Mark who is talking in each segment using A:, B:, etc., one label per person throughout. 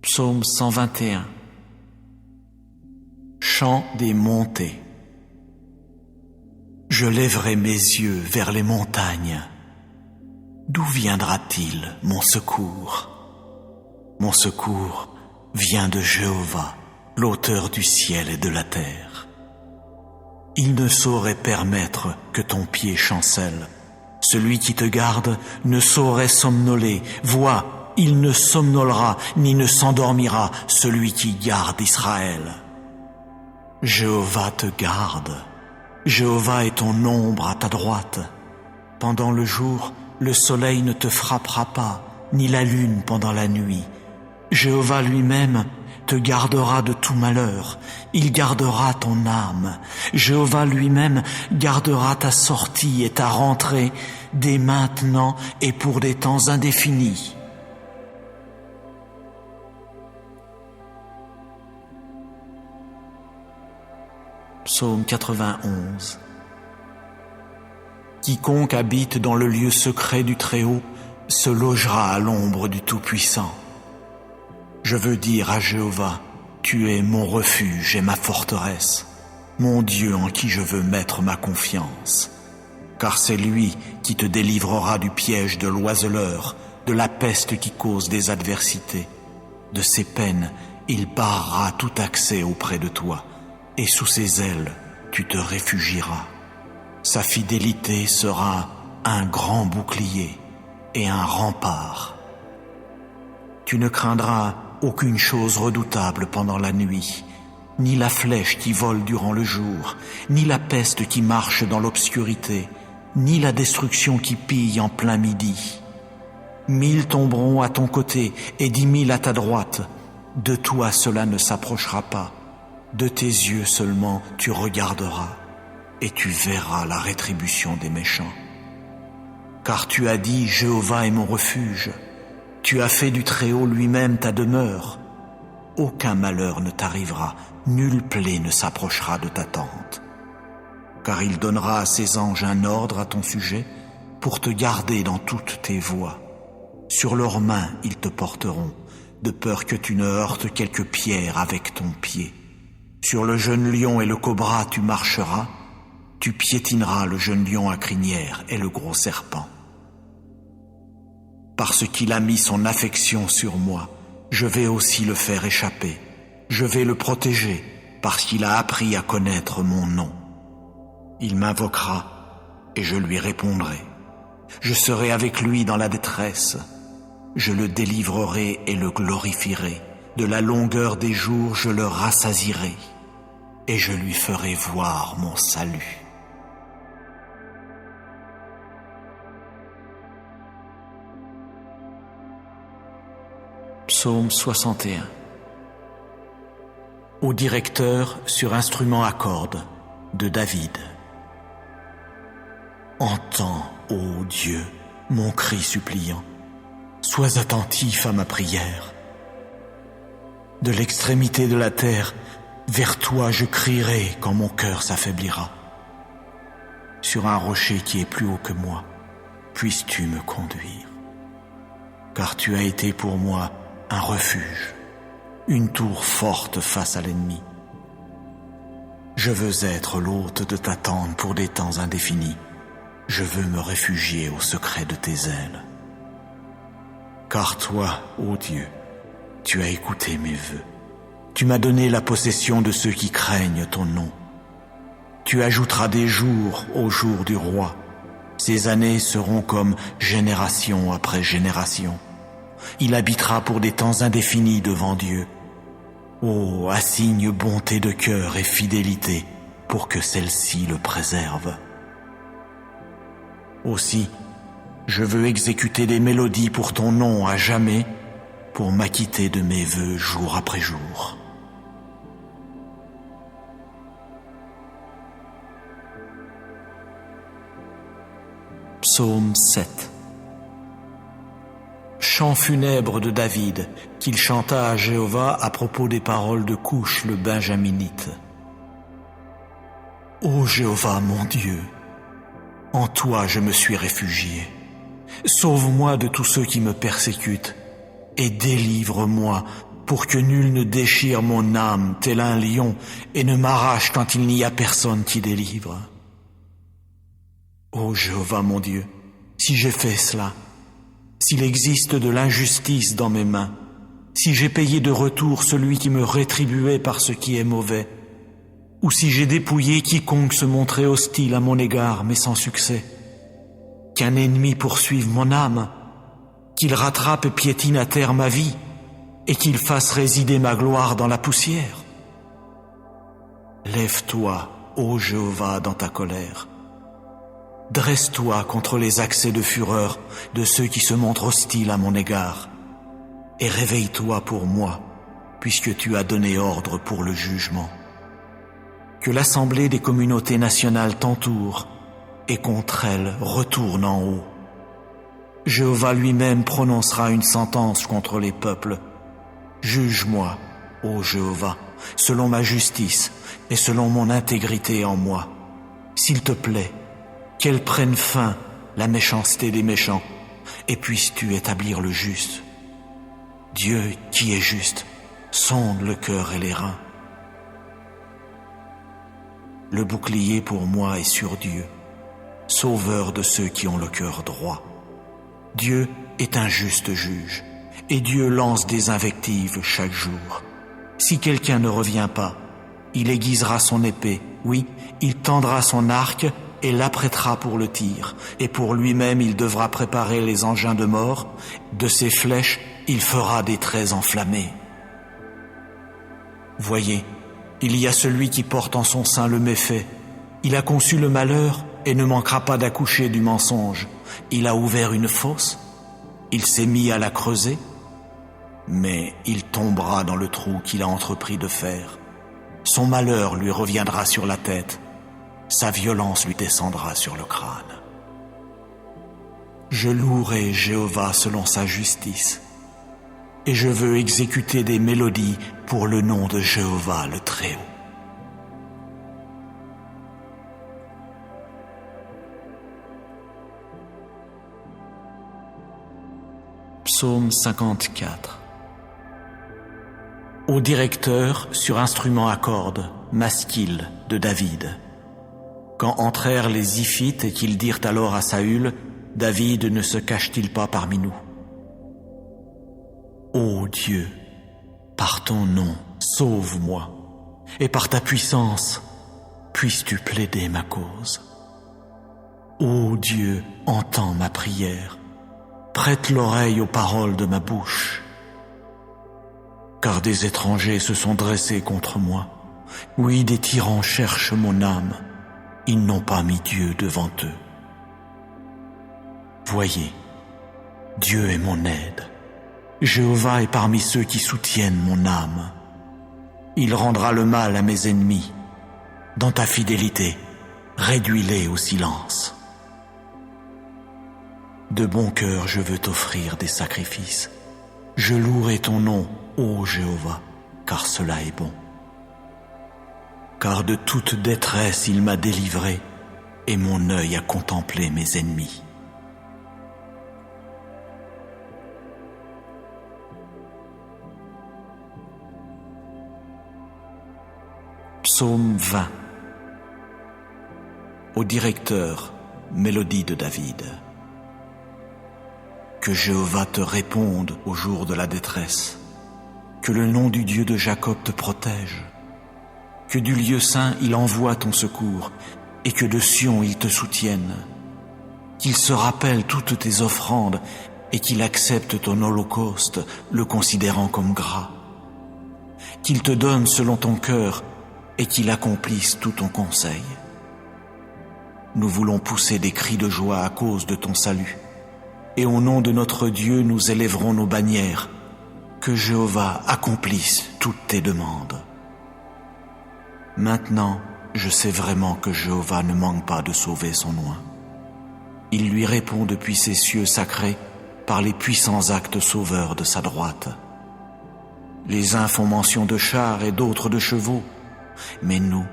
A: Psaume 121. Chant des montées. Je lèverai mes yeux vers les montagnes. D'où viendra-t-il mon secours? Mon secours vient de Jéhovah, l'auteur du ciel et de la terre. Il ne saurait permettre que ton pied chancelle. Celui qui te garde ne saurait somnoler. Vois, il ne somnolera ni ne s'endormira, celui qui garde Israël. Jéhovah te garde. Jéhovah est ton ombre à ta droite. Pendant le jour, le soleil ne te frappera pas, ni la lune pendant la nuit. Jéhovah lui-même te gardera de tout malheur. Il gardera ton âme. Jéhovah lui-même gardera ta sortie et ta rentrée dès maintenant et pour des temps indéfinis. Psaume 91. Quiconque habite dans le lieu secret du Très-Haut se logera à l'ombre du Tout-Puissant. Je veux dire à Jéhovah, tu es mon refuge et ma forteresse, mon Dieu en qui je veux mettre ma confiance. Car c'est lui qui te délivrera du piège de l'oiseleur, de la peste qui cause des adversités. De ses peines, il barrera tout accès auprès de toi, et sous ses ailes, tu te réfugieras. Sa fidélité sera un grand bouclier et un rempart. Tu ne craindras aucune chose redoutable pendant la nuit, ni la flèche qui vole durant le jour, ni la peste qui marche dans l'obscurité, ni la destruction qui pille en plein midi. 1000 tomberont à ton côté et 10 000 à ta droite. De toi cela ne s'approchera pas. De tes yeux seulement tu regarderas, et tu verras la rétribution des méchants. Car tu as dit, Jéhovah est mon refuge. Tu as fait du Très-Haut lui-même ta demeure. Aucun malheur ne t'arrivera, nulle plaie ne s'approchera de ta tente. Car il donnera à ses anges un ordre à ton sujet, pour te garder dans toutes tes voies. Sur leurs mains ils te porteront, de peur que tu ne heurtes quelque pierre avec ton pied. Sur le jeune lion et le cobra tu marcheras, tu piétineras le jeune lion à crinière et le gros serpent. Parce qu'il a mis son affection sur moi, je vais aussi le faire échapper. Je vais le protéger, parce qu'il a appris à connaître mon nom. Il m'invoquera, et je lui répondrai. Je serai avec lui dans la détresse. Je le délivrerai et le glorifierai. De la longueur des jours, je le rassasierai, et je lui ferai voir mon salut. Psaume 61. Au directeur sur instrument à cordes de David. Entends, ô Dieu, mon cri suppliant. Sois attentif à ma prière. De l'extrémité de la terre, vers toi je crierai quand mon cœur s'affaiblira. Sur un rocher qui est plus haut que moi, puisses-tu me conduire. Car tu as été pour moi un refuge, une tour forte face à l'ennemi. Je veux être l'hôte de ta tente pour des temps indéfinis. Je veux me réfugier au secret de tes ailes. Car toi, ô Dieu, tu as écouté mes vœux. Tu m'as donné la possession de ceux qui craignent ton nom. Tu ajouteras des jours aux jours du roi. Ces années seront comme génération après génération. Il habitera pour des temps indéfinis devant Dieu. Oh, assigne bonté de cœur et fidélité pour que celle-ci le préserve. Aussi, je veux exécuter des mélodies pour ton nom à jamais, pour m'acquitter de mes vœux jour après jour. Psaume 7. Chant funèbre de David, qu'il chanta à Jéhovah à propos des paroles de Couche le Benjaminite. Ô Jéhovah mon Dieu, en toi je me suis réfugié. Sauve-moi de tous ceux qui me persécutent et délivre-moi pour que nul ne déchire mon âme tel un lion et ne m'arrache quand il n'y a personne qui délivre. Ô Jéhovah mon Dieu, si j'ai fait cela, s'il existe de l'injustice dans mes mains, si j'ai payé de retour celui qui me rétribuait par ce qui est mauvais, ou si j'ai dépouillé quiconque se montrait hostile à mon égard mais sans succès, qu'un ennemi poursuive mon âme, qu'il rattrape et piétine à terre ma vie, et qu'il fasse résider ma gloire dans la poussière. Lève-toi, ô Jéhovah, dans ta colère. Dresse-toi contre les accès de fureur de ceux qui se montrent hostiles à mon égard, et réveille-toi pour moi, puisque tu as donné ordre pour le jugement. Que l'assemblée des communautés nationales t'entoure, et contre elle retourne en haut. Jéhovah lui-même prononcera une sentence contre les peuples. Juge-moi, ô Jéhovah, selon ma justice et selon mon intégrité en moi. S'il te plaît, qu'elle prenne fin, la méchanceté des méchants, et puisses-tu établir le juste. Dieu qui est juste, sonde le cœur et les reins. Le bouclier pour moi est sur Dieu, sauveur de ceux qui ont le cœur droit. Dieu est un juste juge, et Dieu lance des invectives chaque jour. Si quelqu'un ne revient pas, il aiguisera son épée, oui, il tendra son arc et l'apprêtera pour le tir, et pour lui-même il devra préparer les engins de mort, de ses flèches il fera des traits enflammés. Voyez, il y a celui qui porte en son sein le méfait, il a conçu le malheur et ne manquera pas d'accoucher du mensonge. Il a ouvert une fosse, il s'est mis à la creuser, mais il tombera dans le trou qu'il a entrepris de faire. Son malheur lui reviendra sur la tête, sa violence lui descendra sur le crâne. Je louerai Jéhovah selon sa justice, et je veux exécuter des mélodies pour le nom de Jéhovah le Très-Haut. Psaume 54. Au directeur sur instrument à cordes, Maskil de David. Quand entrèrent les Ziphites et qu'ils dirent alors à Saül, David ne se cache-t-il pas parmi nous? Ô Dieu, par ton nom, sauve-moi, et par ta puissance, puisses-tu plaider ma cause. Ô Dieu, entends ma prière, prête l'oreille aux paroles de ma bouche. Car des étrangers se sont dressés contre moi. Oui, des tyrans cherchent mon âme. Ils n'ont pas mis Dieu devant eux. Voyez, Dieu est mon aide. Jéhovah est parmi ceux qui soutiennent mon âme. Il rendra le mal à mes ennemis. Dans ta fidélité, réduis-les au silence. De bon cœur, je veux t'offrir des sacrifices. Je louerai ton nom, ô Jéhovah, car cela est bon. Car de toute détresse il m'a délivré, et mon œil a contemplé mes ennemis. Psaume 20. Au directeur, mélodie de David. Que Jéhovah te réponde au jour de la détresse, que le nom du Dieu de Jacob te protège, que du lieu saint il envoie ton secours, et que de Sion il te soutienne, qu'il se rappelle toutes tes offrandes, et qu'il accepte ton holocauste, le considérant comme gras, qu'il te donne selon ton cœur, et qu'il accomplisse tout ton conseil. Nous voulons pousser des cris de joie à cause de ton salut, et au nom de notre Dieu nous élèverons nos bannières. Que Jéhovah accomplisse toutes tes demandes. Maintenant, je sais vraiment que Jéhovah ne manque pas de sauver son oint. Il lui répond depuis ses cieux sacrés par les puissants actes sauveurs de sa droite. Les uns font mention de chars et d'autres de chevaux, mais nous,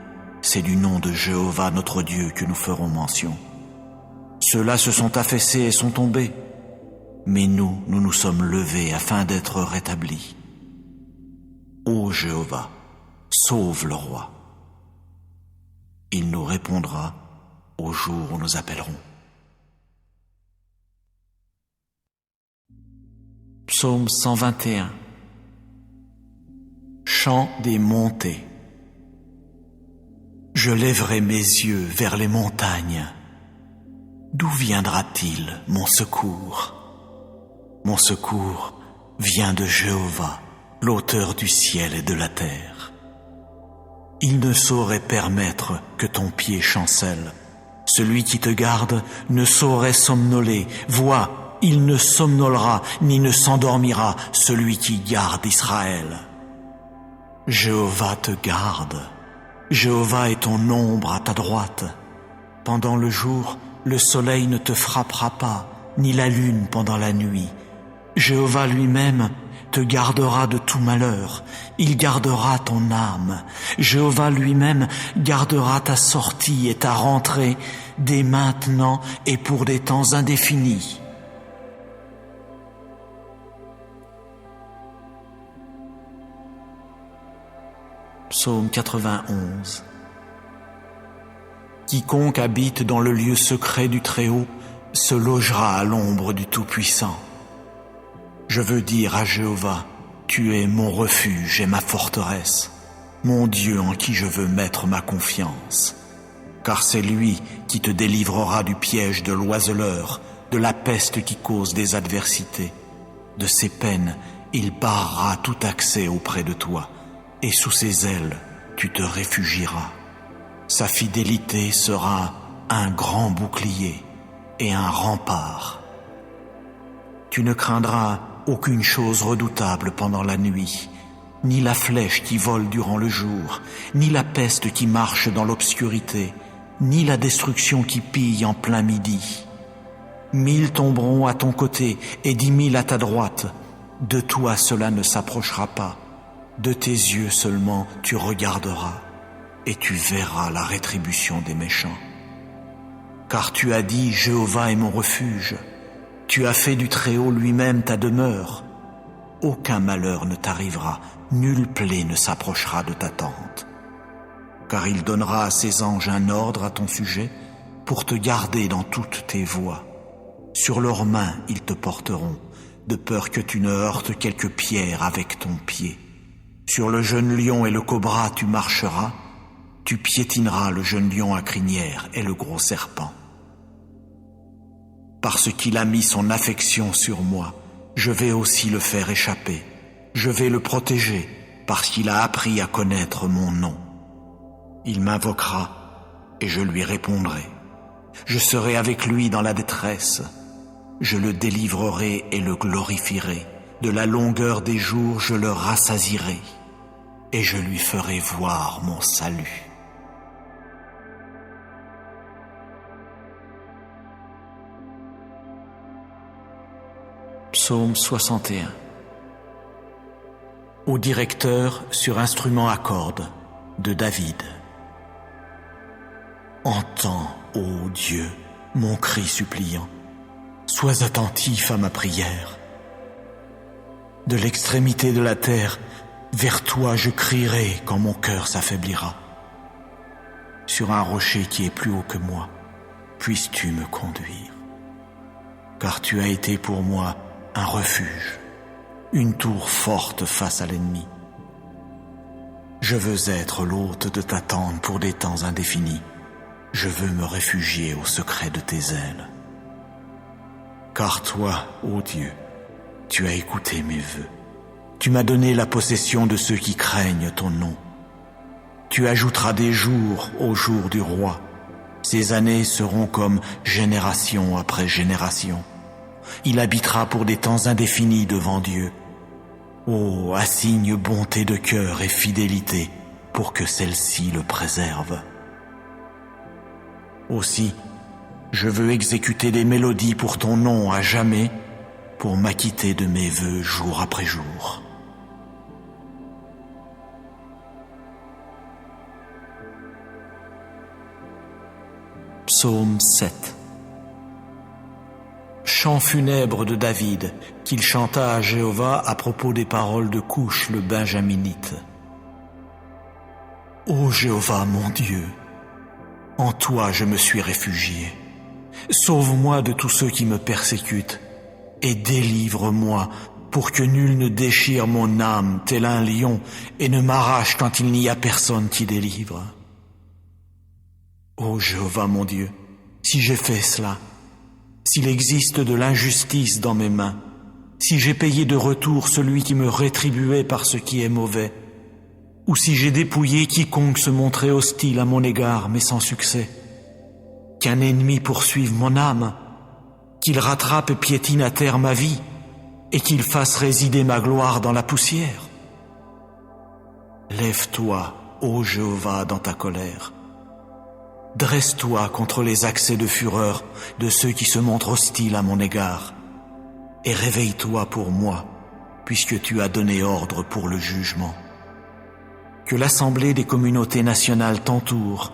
A: c'est du nom de Jéhovah notre Dieu que nous ferons mention. Ceux-là se sont affaissés et sont tombés, mais nous nous sommes levés afin d'être rétablis. Ô Jéhovah, sauve le roi. Il nous répondra au jour où nous appellerons. Psaume 121. Chant des montées. Je lèverai mes yeux vers les montagnes. D'où viendra-t-il mon secours? Mon secours vient de Jéhovah, l'auteur du ciel et de la terre. Il ne saurait permettre que ton pied chancelle. Celui qui te garde ne saurait somnoler. Vois, il ne somnolera ni ne s'endormira, celui qui garde Israël. Jéhovah te garde. Jéhovah est ton ombre à ta droite. Pendant le jour, le soleil ne te frappera pas, ni la lune pendant la nuit. Jéhovah lui-même te gardera de tout malheur. Il gardera ton âme. Jéhovah lui-même gardera ta sortie et ta rentrée dès maintenant et pour des temps indéfinis. Psaume 91. Quiconque habite dans le lieu secret du Très-Haut se logera à l'ombre du Tout-Puissant. Je veux dire à Jéhovah, tu es mon refuge et ma forteresse, mon Dieu en qui je veux mettre ma confiance. Car c'est lui qui te délivrera du piège de l'oiseleur, de la peste qui cause des adversités. De ses peines, il barrera tout accès auprès de toi, et sous ses ailes, tu te réfugieras. Sa fidélité sera un grand bouclier et un rempart. Tu ne craindras aucune chose redoutable pendant la nuit, ni la flèche qui vole durant le jour, ni la peste qui marche dans l'obscurité, ni la destruction qui pille en plein midi. 1000 tomberont à ton côté et 10 000 à ta droite. De toi cela ne s'approchera pas. De tes yeux seulement tu regarderas et tu verras la rétribution des méchants. Car tu as dit, Jéhovah est mon refuge. Tu as fait du Très-Haut lui-même ta demeure. Aucun malheur ne t'arrivera, nulle plaie ne s'approchera de ta tente. Car il donnera à ses anges un ordre à ton sujet pour te garder dans toutes tes voies. Sur leurs mains ils te porteront, de peur que tu ne heurtes quelque pierre avec ton pied. Sur le jeune lion et le cobra tu marcheras, tu piétineras le jeune lion à crinière et le gros serpent. Parce qu'il a mis son affection sur moi, je vais aussi le faire échapper. Je vais le protéger, parce qu'il a appris à connaître mon nom. Il m'invoquera, et je lui répondrai. Je serai avec lui dans la détresse. Je le délivrerai et le glorifierai. De la longueur des jours, je le rassasierai, et je lui ferai voir mon salut. Psaume 61. Au directeur sur instrument à cordes de David. Entends, ô Dieu, mon cri suppliant. Sois attentif à ma prière. De l'extrémité de la terre, vers toi je crierai quand mon cœur s'affaiblira. Sur un rocher qui est plus haut que moi, puisses-tu me conduire. Car tu as été pour moi un refuge, une tour forte face à l'ennemi. Je veux être l'hôte de ta tente pour des temps indéfinis. Je veux me réfugier au secret de tes ailes. Car toi, ô Dieu, tu as écouté mes vœux. Tu m'as donné la possession de ceux qui craignent ton nom. Tu ajouteras des jours au jour du roi. Ces années seront comme génération après génération. Il habitera pour des temps indéfinis devant Dieu. Oh, assigne bonté de cœur et fidélité pour que celle-ci le préserve. Aussi, je veux exécuter des mélodies pour ton nom à jamais, pour m'acquitter de mes vœux jour après jour. Psaume 7. chant funèbre de David, qu'il chanta à Jéhovah à propos des paroles de Couche le Benjaminite. Ô Jéhovah mon Dieu, en toi je me suis réfugié. Sauve-moi de tous ceux qui me persécutent et délivre-moi pour que nul ne déchire mon âme tel un lion et ne m'arrache quand il n'y a personne qui délivre. Ô Jéhovah mon Dieu, si j'ai fait cela, s'il existe de l'injustice dans mes mains, si j'ai payé de retour celui qui me rétribuait par ce qui est mauvais, ou si j'ai dépouillé quiconque se montrait hostile à mon égard mais sans succès, qu'un ennemi poursuive mon âme, qu'il rattrape et piétine à terre ma vie, et qu'il fasse résider ma gloire dans la poussière. Lève-toi, ô Jéhovah, dans ta colère. Dresse-toi contre les accès de fureur de ceux qui se montrent hostiles à mon égard, et réveille-toi pour moi, puisque tu as donné ordre pour le jugement. Que l'assemblée des communautés nationales t'entoure,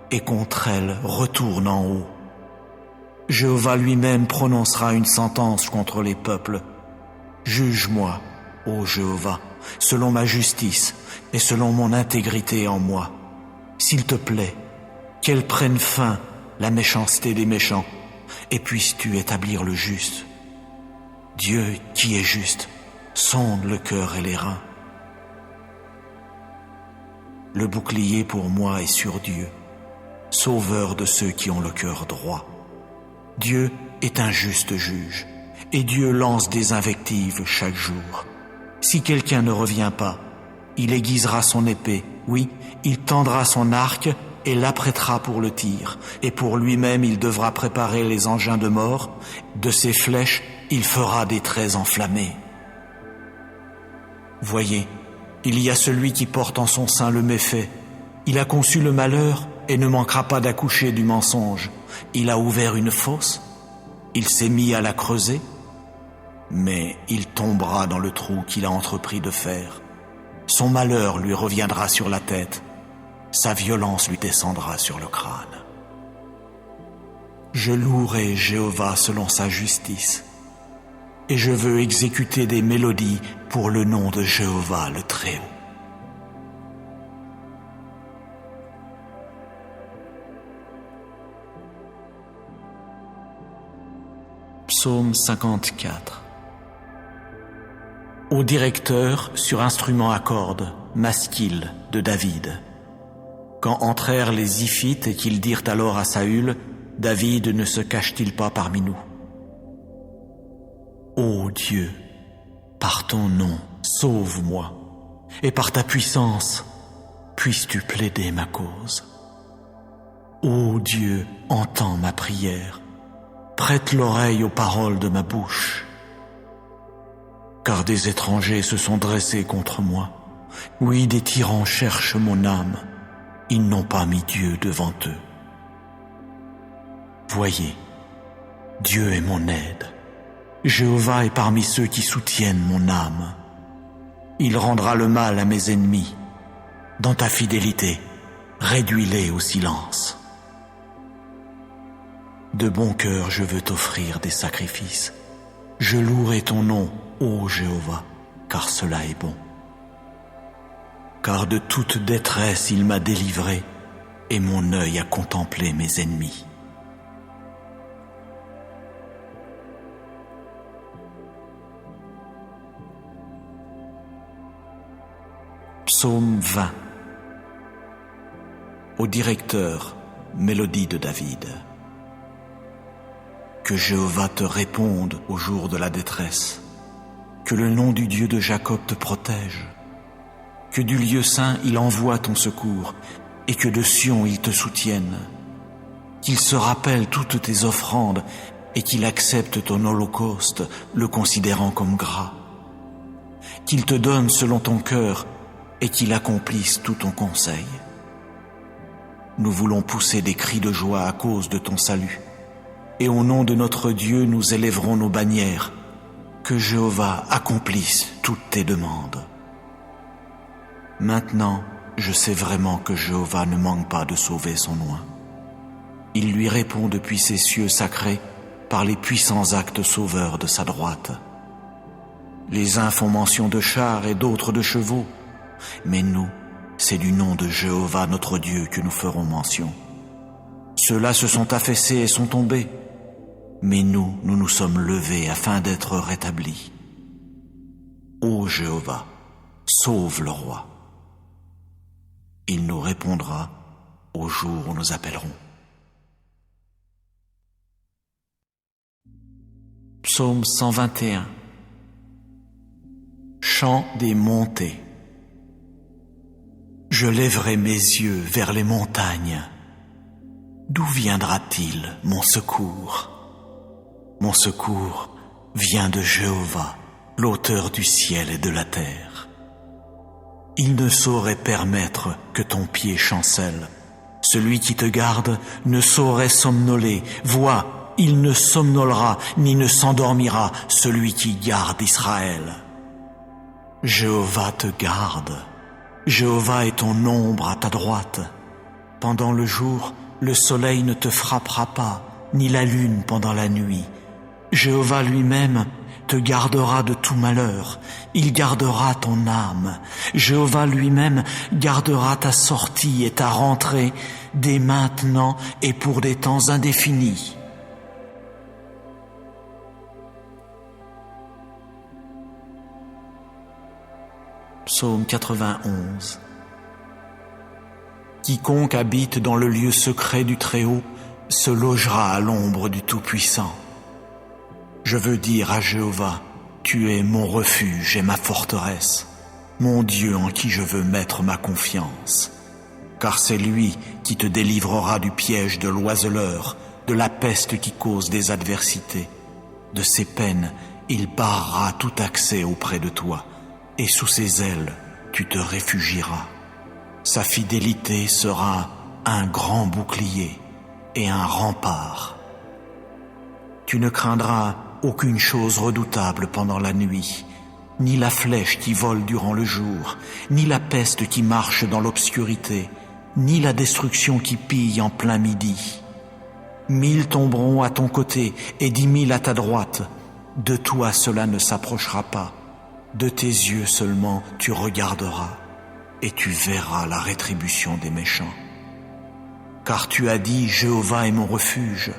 A: et contre elle retourne en haut. Jéhovah lui-même prononcera une sentence contre les peuples. Juge-moi, ô Jéhovah, selon ma justice et selon mon intégrité en moi. S'il te plaît, qu'elle prenne fin, la méchanceté des méchants, et puisses-tu établir le juste. Dieu qui est juste, sonde le cœur et les reins. Le bouclier pour moi est sur Dieu, sauveur de ceux qui ont le cœur droit. Dieu est un juste juge, et Dieu lance des invectives chaque jour. Si quelqu'un ne revient pas, il aiguisera son épée, oui, il tendra son arc et l'apprêtera pour le tir, et pour lui-même il devra préparer les engins de mort, de ses flèches il fera des traits enflammés. Voyez, il y a celui qui porte en son sein le méfait, il a conçu le malheur et ne manquera pas d'accoucher du mensonge. Il a ouvert une fosse, il s'est mis à la creuser, mais il tombera dans le trou qu'il a entrepris de faire. Son malheur lui reviendra sur la tête, sa violence lui descendra sur le crâne. Je louerai Jéhovah selon sa justice, et je veux exécuter des mélodies pour le nom de Jéhovah le Très-Haut. Psaume 54. Au directeur sur instrument à cordes, Maskil de David. Quand entrèrent les Ziphites et qu'ils dirent alors à Saül, David ne se cache-t-il pas parmi nous? Ô Dieu, par ton nom, sauve-moi, et par ta puissance, puisses-tu plaider ma cause. Ô Dieu, entends ma prière, prête l'oreille aux paroles de ma bouche. Car des étrangers se sont dressés contre moi. Oui, des tyrans cherchent mon âme. Ils n'ont pas mis Dieu devant eux. Voyez, Dieu est mon aide. Jéhovah est parmi ceux qui soutiennent mon âme. Il rendra le mal à mes ennemis. Dans ta fidélité, réduis-les au silence. De bon cœur, je veux t'offrir des sacrifices. Je louerai ton nom, ô Jéhovah, car cela est bon. Car de toute détresse il m'a délivré, et mon œil a contemplé mes ennemis. Psaume 20. Au directeur, mélodie de David. Que Jéhovah te réponde au jour de la détresse, que le nom du Dieu de Jacob te protège, que du lieu saint il envoie ton secours, et que de Sion il te soutienne, qu'il se rappelle toutes tes offrandes, et qu'il accepte ton holocauste, le considérant comme gras, qu'il te donne selon ton cœur, et qu'il accomplisse tout ton conseil. Nous voulons pousser des cris de joie à cause de ton salut, et au nom de notre Dieu nous élèverons nos bannières. Que Jéhovah accomplisse toutes tes demandes. Maintenant, je sais vraiment que Jéhovah ne manque pas de sauver son oint. Il lui répond depuis ses cieux sacrés, par les puissants actes sauveurs de sa droite. Les uns font mention de chars et d'autres de chevaux, mais nous, c'est du nom de Jéhovah notre Dieu que nous ferons mention. Ceux-là se sont affaissés et sont tombés, mais nous nous sommes levés afin d'être rétablis. Ô Jéhovah, sauve le roi. Il nous répondra au jour où nous appellerons. Psaume 121. Chant des montées. Je lèverai mes yeux vers les montagnes. D'où viendra-t-il mon secours? Mon secours vient de Jéhovah, l'auteur du ciel et de la terre. Il ne saurait permettre que ton pied chancelle. Celui qui te garde ne saurait somnoler. Vois, il ne somnolera ni ne s'endormira, celui qui garde Israël. Jéhovah te garde. Jéhovah est ton ombre à ta droite. Pendant le jour, le soleil ne te frappera pas, ni la lune pendant la nuit. Jéhovah lui-même te gardera de tout malheur. Il gardera ton âme. Jéhovah lui-même gardera ta sortie et ta rentrée dès maintenant et pour des temps indéfinis. Psaume 91. Quiconque habite dans le lieu secret du Très-Haut se logera à l'ombre du Tout-Puissant. Je veux dire à Jéhovah, tu es mon refuge et ma forteresse, mon Dieu en qui je veux mettre ma confiance. Car c'est lui qui te délivrera du piège de l'oiseleur, de la peste qui cause des adversités. De ses peines, il barrera tout accès auprès de toi, et sous ses ailes, tu te réfugieras. Sa fidélité sera un grand bouclier et un rempart. Tu ne craindras aucune chose redoutable pendant la nuit, ni la flèche qui vole durant le jour, ni la peste qui marche dans l'obscurité, ni la destruction qui pille en plein midi. 1000 tomberont à ton côté et 10 000 à ta droite. De toi cela ne s'approchera pas. De tes yeux seulement tu regarderas, et tu verras la rétribution des méchants. Car tu as dit, Jéhovah est mon refuge.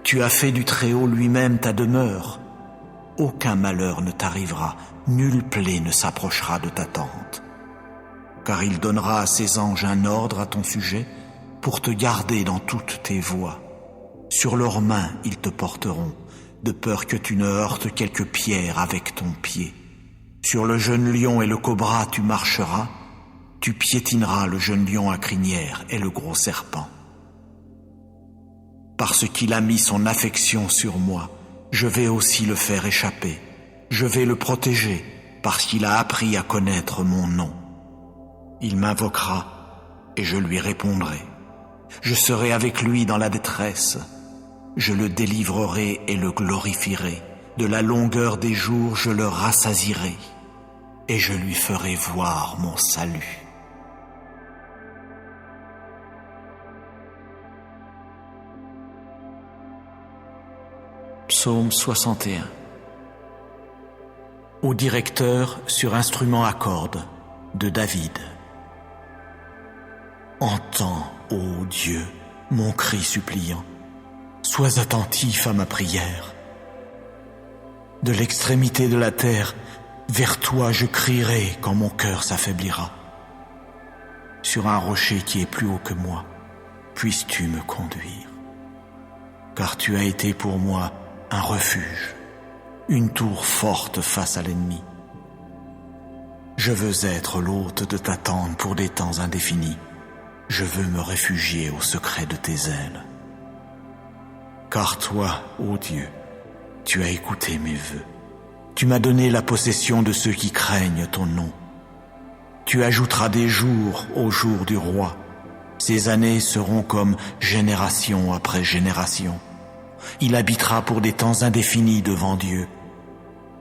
A: Tu as fait du Très-Haut lui-même ta demeure. Aucun malheur ne t'arrivera, nulle plaie ne s'approchera de ta tente. Car il donnera à ses anges un ordre à ton sujet pour te garder dans toutes tes voies. Sur leurs mains ils te porteront, de peur que tu ne heurtes quelque pierre avec ton pied. Sur le jeune lion et le cobra tu marcheras, tu piétineras le jeune lion à crinière et le gros serpent. Parce qu'il a mis son affection sur moi, je vais aussi le faire échapper. Je vais le protéger, parce qu'il a appris à connaître mon nom. Il m'invoquera, et je lui répondrai. Je serai avec lui dans la détresse. Je le délivrerai et le glorifierai. De la longueur des jours, je le rassasierai, et je lui ferai voir mon salut. Psaume 61. Au directeur sur instrument à cordes de David. Entends, ô Dieu, mon cri suppliant. Sois attentif à ma prière. De l'extrémité de la terre, vers toi je crierai quand mon cœur s'affaiblira. Sur un rocher qui est plus haut que moi, puisses-tu me conduire. Car tu as été pour moi un refuge, une tour forte face à l'ennemi. Je veux être l'hôte de ta tente pour des temps indéfinis. Je veux me réfugier au secret de tes ailes. Car toi, ô Dieu, tu as écouté mes vœux. Tu m'as donné la possession de ceux qui craignent ton nom. Tu ajouteras des jours au jour du roi. Ces années seront comme génération après génération. Il habitera pour des temps indéfinis devant Dieu.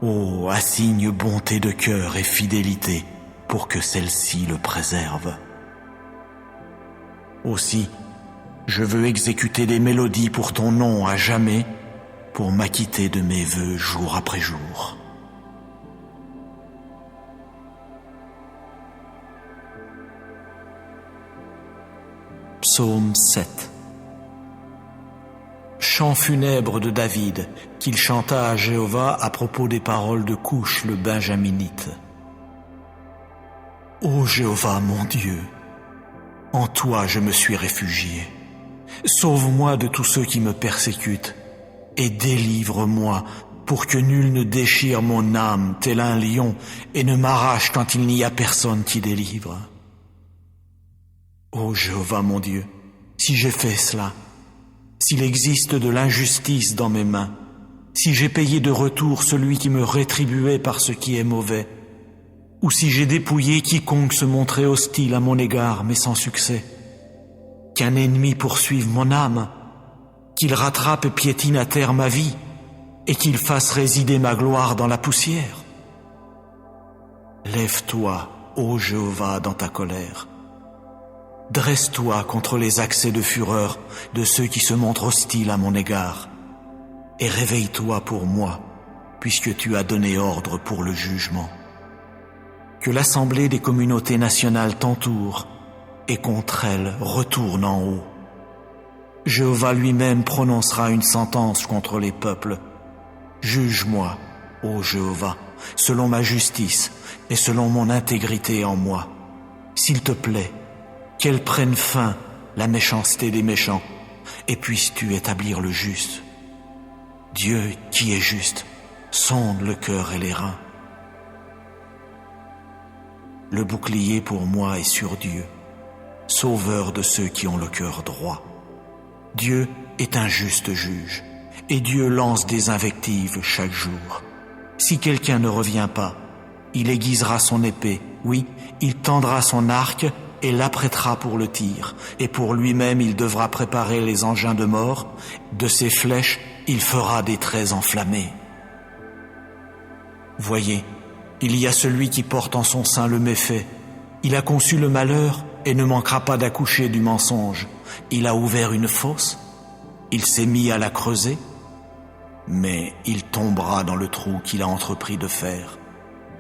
A: Oh, assigne bonté de cœur et fidélité pour que celle-ci le préserve. Aussi, je veux exécuter des mélodies pour ton nom à jamais pour m'acquitter de mes vœux jour après jour. Psaume 7. Chant funèbre de David, qu'il chanta à Jéhovah à propos des paroles de Couche le Benjaminite. Ô Jéhovah mon Dieu, en toi je me suis réfugié. Sauve-moi de tous ceux qui me persécutent et délivre-moi pour que nul ne déchire mon âme tel un lion et ne m'arrache quand il n'y a personne qui délivre. Ô Jéhovah mon Dieu, si j'ai fait cela, s'il existe de l'injustice dans mes mains, si j'ai payé de retour celui qui me rétribuait par ce qui est mauvais, ou si j'ai dépouillé quiconque se montrait hostile à mon égard, mais sans succès, qu'un ennemi poursuive mon âme, qu'il rattrape et piétine à terre ma vie, et qu'il fasse résider ma gloire dans la poussière. Lève-toi, ô Jéhovah, dans ta colère. Dresse-toi contre les accès de fureur de ceux qui se montrent hostiles à mon égard, et réveille-toi pour moi, puisque tu as donné ordre pour le jugement. Que l'assemblée des communautés nationales t'entoure, et contre elle retourne en haut. Jéhovah lui-même prononcera une sentence contre les peuples. Juge-moi, ô Jéhovah, selon ma justice et selon mon intégrité en moi. S'il te plaît, qu'elle prenne fin, la méchanceté des méchants, et puisses-tu établir le juste. Dieu qui est juste, sonde le cœur et les reins. Le bouclier pour moi est sur Dieu, sauveur de ceux qui ont le cœur droit. Dieu est un juste juge, et Dieu lance des invectives chaque jour. Si quelqu'un ne revient pas, il aiguisera son épée, oui, il tendra son arc et l'apprêtera pour le tir, et pour lui-même il devra préparer les engins de mort, de ses flèches il fera des traits enflammés. Voyez, il y a celui qui porte en son sein le méfait, il a conçu le malheur et ne manquera pas d'accoucher du mensonge. Il a ouvert une fosse, il s'est mis à la creuser, mais il tombera dans le trou qu'il a entrepris de faire.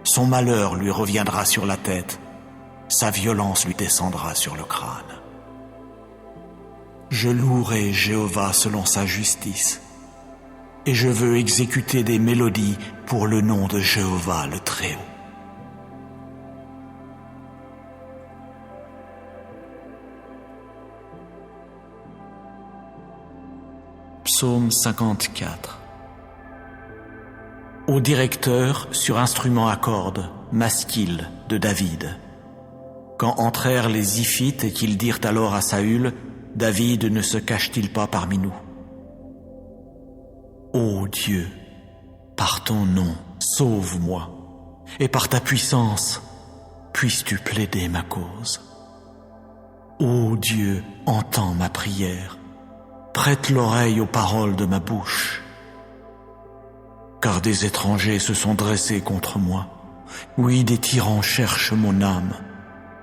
A: Son malheur lui reviendra sur la tête, sa violence lui descendra sur le crâne. Je louerai Jéhovah selon sa justice, et je veux exécuter des mélodies pour le nom de Jéhovah le Très-Haut. Psaume 54. Au directeur sur instrument à cordes, Masquil de David. Quand entrèrent les Ziphites et qu'ils dirent alors à Saül, David ne se cache-t-il pas parmi nous? Ô Dieu, par ton nom, sauve-moi, et par ta puissance, puisses-tu plaider ma cause. Ô Dieu, entends ma prière, prête l'oreille aux paroles de ma bouche. Car des étrangers se sont dressés contre moi, oui, des tyrans cherchent mon âme,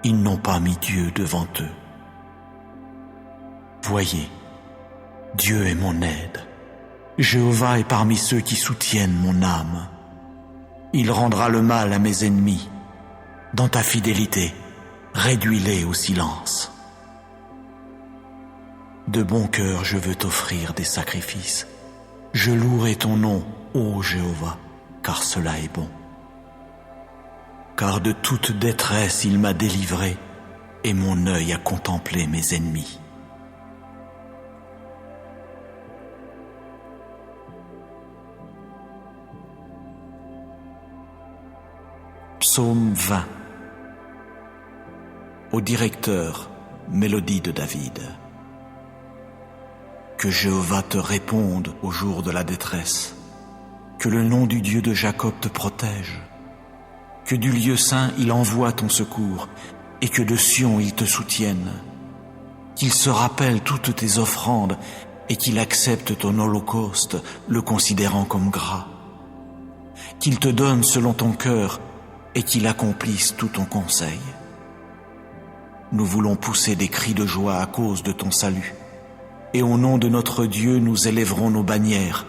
A: ils n'ont pas mis Dieu devant eux. Voyez, Dieu est mon aide. Jéhovah est parmi ceux qui soutiennent mon âme. Il rendra le mal à mes ennemis. Dans ta fidélité, réduis-les au silence. De bon cœur, je veux t'offrir des sacrifices. Je louerai ton nom, ô Jéhovah, car cela est bon. Car de toute détresse il m'a délivré, et mon œil a contemplé mes ennemis. Psaume 20. Au directeur, mélodie de David. Que Jéhovah te réponde au jour de la détresse. Que le nom du Dieu de Jacob te protège. Que du lieu saint il envoie ton secours et que de Sion il te soutienne. Qu'il se rappelle toutes tes offrandes et qu'il accepte ton holocauste, le considérant comme gras. Qu'il te donne selon ton cœur et qu'il accomplisse tout ton conseil. Nous voulons pousser des cris de joie à cause de ton salut, et au nom de notre Dieu nous élèverons nos bannières.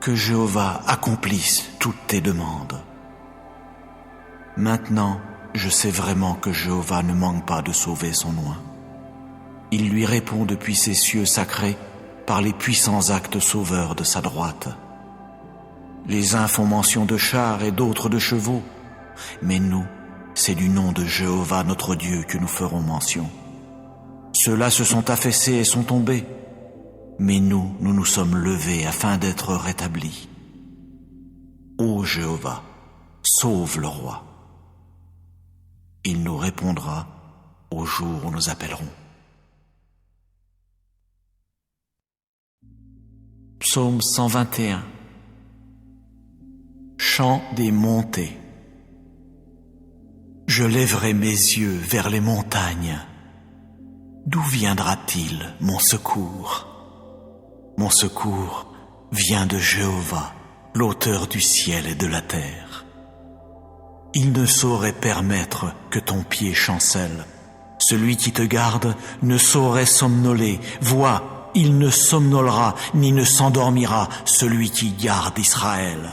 A: Que Jéhovah accomplisse toutes tes demandes. Maintenant, je sais vraiment que Jéhovah ne manque pas de sauver son oint. Il lui répond depuis ses cieux sacrés par les puissants actes sauveurs de sa droite. Les uns font mention de chars et d'autres de chevaux, mais nous, c'est du nom de Jéhovah notre Dieu que nous ferons mention. Ceux-là se sont affaissés et sont tombés, mais nous nous sommes levés afin d'être rétablis. Ô Jéhovah, sauve le roi. Il nous répondra au jour où nous appellerons. Psaume 121. Chant des montées. Je lèverai mes yeux vers les montagnes. D'où viendra-t-il mon secours? Mon secours vient de Jéhovah, l'auteur du ciel et de la terre. Il ne saurait permettre que ton pied chancelle. Celui qui te garde ne saurait somnoler. Vois, il ne somnolera ni ne s'endormira, celui qui garde Israël.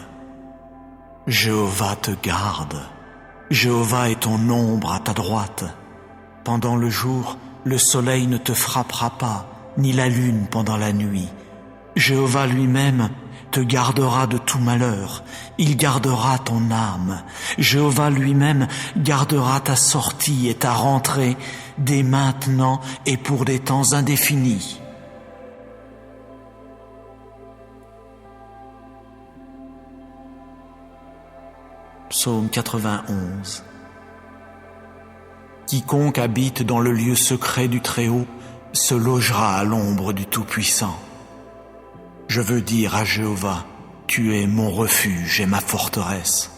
A: Jéhovah te garde. Jéhovah est ton ombre à ta droite. Pendant le jour, le soleil ne te frappera pas, ni la lune pendant la nuit. Jéhovah lui-même te gardera de tout malheur. Il gardera ton âme. Jéhovah lui-même gardera ta sortie et ta rentrée dès maintenant et pour des temps indéfinis. Psaume 91. Quiconque habite dans le lieu secret du Très-Haut se logera à l'ombre du Tout-Puissant. Je veux dire à Jéhovah, tu es mon refuge et ma forteresse,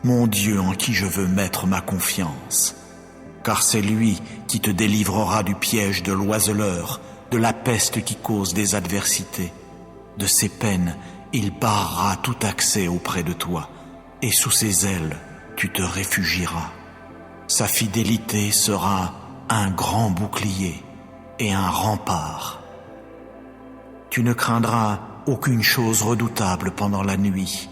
A: mon Dieu en qui je veux mettre ma confiance. Car c'est lui qui te délivrera du piège de l'oiseleur, de la peste qui cause des adversités. De ses peines, il barrera tout accès auprès de toi, et sous ses ailes, tu te réfugieras. Sa fidélité sera un grand bouclier et un rempart. Tu ne craindras aucune chose redoutable pendant la nuit,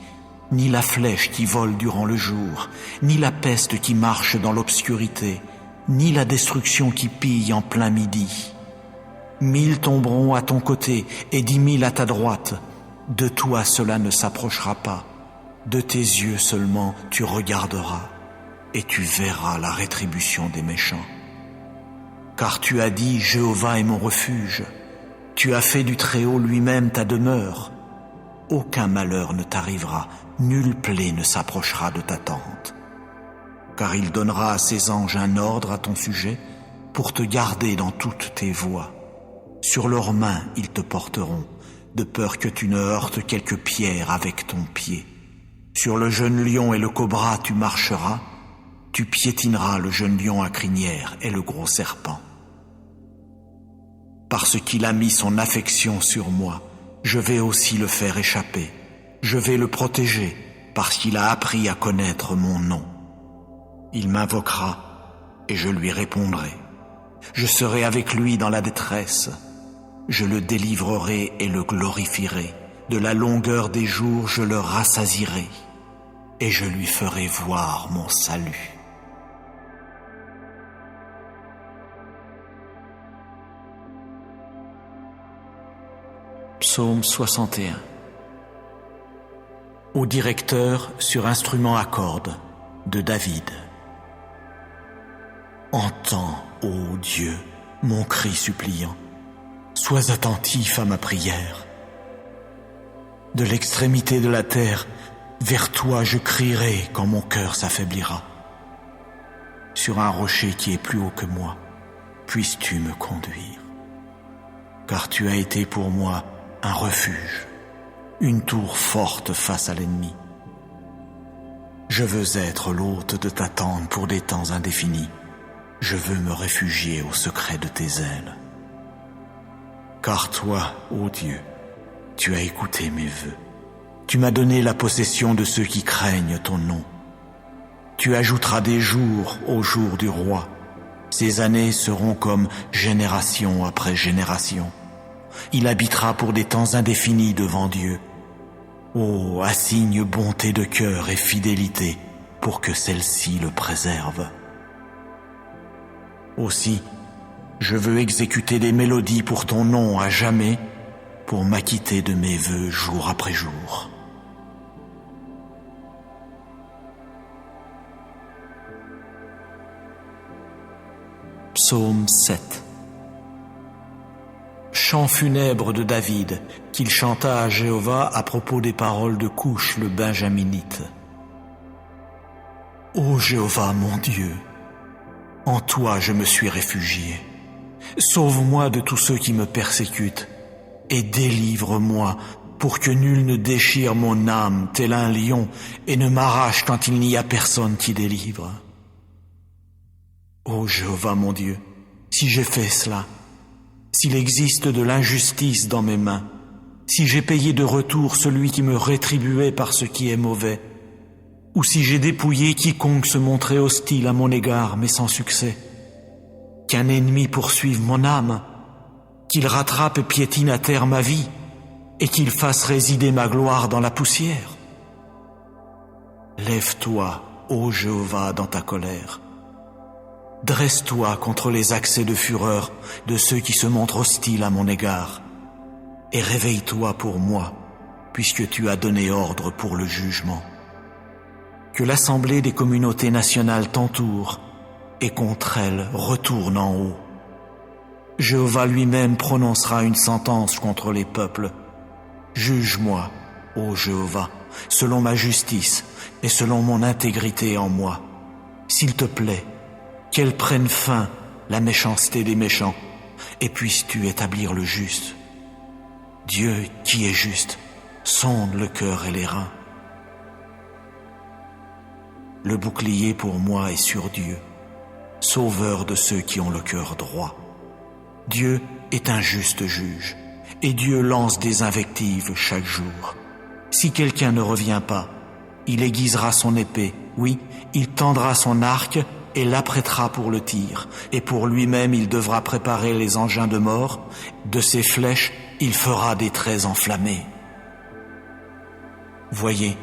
A: ni la flèche qui vole durant le jour, ni la peste qui marche dans l'obscurité, ni la destruction qui pille en plein midi. 1000 tomberont à ton côté et 10 000 à ta droite. De toi cela ne s'approchera pas. De tes yeux seulement tu regarderas, et tu verras la rétribution des méchants. Car tu as dit, Jéhovah est mon refuge. Tu as fait du Très-Haut lui-même ta demeure. Aucun malheur ne t'arrivera, nulle plaie ne s'approchera de ta tente. Car il donnera à ses anges un ordre à ton sujet, pour te garder dans toutes tes voies. Sur leurs mains ils te porteront, de peur que tu ne heurtes quelque pierre avec ton pied. Sur le jeune lion et le cobra tu marcheras, tu piétineras le jeune lion à crinière et le gros serpent. Parce qu'il a mis son affection sur moi, je vais aussi le faire échapper. Je vais le protéger, parce qu'il a appris à connaître mon nom. Il m'invoquera, et je lui répondrai. Je serai avec lui dans la détresse. Je le délivrerai et le glorifierai. De la longueur des jours, je le rassasierai, et je lui ferai voir mon salut. Psaume 61. Au directeur sur instrument à cordes de David. Entends, ô Dieu, mon cri suppliant. Sois attentif à ma prière. De l'extrémité de la terre, vers toi je crierai quand mon cœur s'affaiblira. Sur un rocher qui est plus haut que moi, puisses-tu me conduire. Car tu as été pour moi un refuge, une tour forte face à l'ennemi. Je veux être l'hôte de ta tente pour des temps indéfinis. Je veux me réfugier au secret de tes ailes. Car toi, ô Dieu, tu as écouté mes vœux. Tu m'as donné la possession de ceux qui craignent ton nom. Tu ajouteras des jours au jour du roi. Ces années seront comme génération après génération. Il habitera pour des temps indéfinis devant Dieu. Oh, assigne bonté de cœur et fidélité pour que celle-ci le préserve. Aussi, je veux exécuter des mélodies pour ton nom à jamais, pour m'acquitter de mes vœux jour après jour. Psaume 7. Chant funèbre de David, qu'il chanta à Jéhovah à propos des paroles de Couche le Benjaminite. Ô Jéhovah mon Dieu, en toi je me suis réfugié. Sauve-moi de tous ceux qui me persécutent, et délivre-moi pour que nul ne déchire mon âme tel un lion et ne m'arrache quand il n'y a personne qui délivre. Ô Jéhovah mon Dieu, si j'ai fait cela, s'il existe de l'injustice dans mes mains, si j'ai payé de retour celui qui me rétribuait par ce qui est mauvais, ou si j'ai dépouillé quiconque se montrait hostile à mon égard, mais sans succès, qu'un ennemi poursuive mon âme, qu'il rattrape et piétine à terre ma vie, et qu'il fasse résider ma gloire dans la poussière. Lève-toi, ô Jéhovah, dans ta colère. Dresse-toi contre les accès de fureur de ceux qui se montrent hostiles à mon égard, et réveille-toi pour moi, puisque tu as donné ordre pour le jugement. Que l'assemblée des communautés nationales t'entoure, et contre elle retourne en haut. Jéhovah lui-même prononcera une sentence contre les peuples. Juge-moi, ô Jéhovah, selon ma justice et selon mon intégrité en moi. S'il te plaît, qu'elle prenne fin, la méchanceté des méchants, et puisses-tu établir le juste. Dieu qui est juste, sonde le cœur et les reins. Le bouclier pour moi est sur Dieu, sauveur de ceux qui ont le cœur droit. Dieu est un juste juge, et Dieu lance des invectives chaque jour. Si quelqu'un ne revient pas, il aiguisera son épée, oui, il tendra son arc et l'apprêtera pour le tir, et pour lui-même il devra préparer les engins de mort, de ses flèches il fera des traits enflammés. Voyez,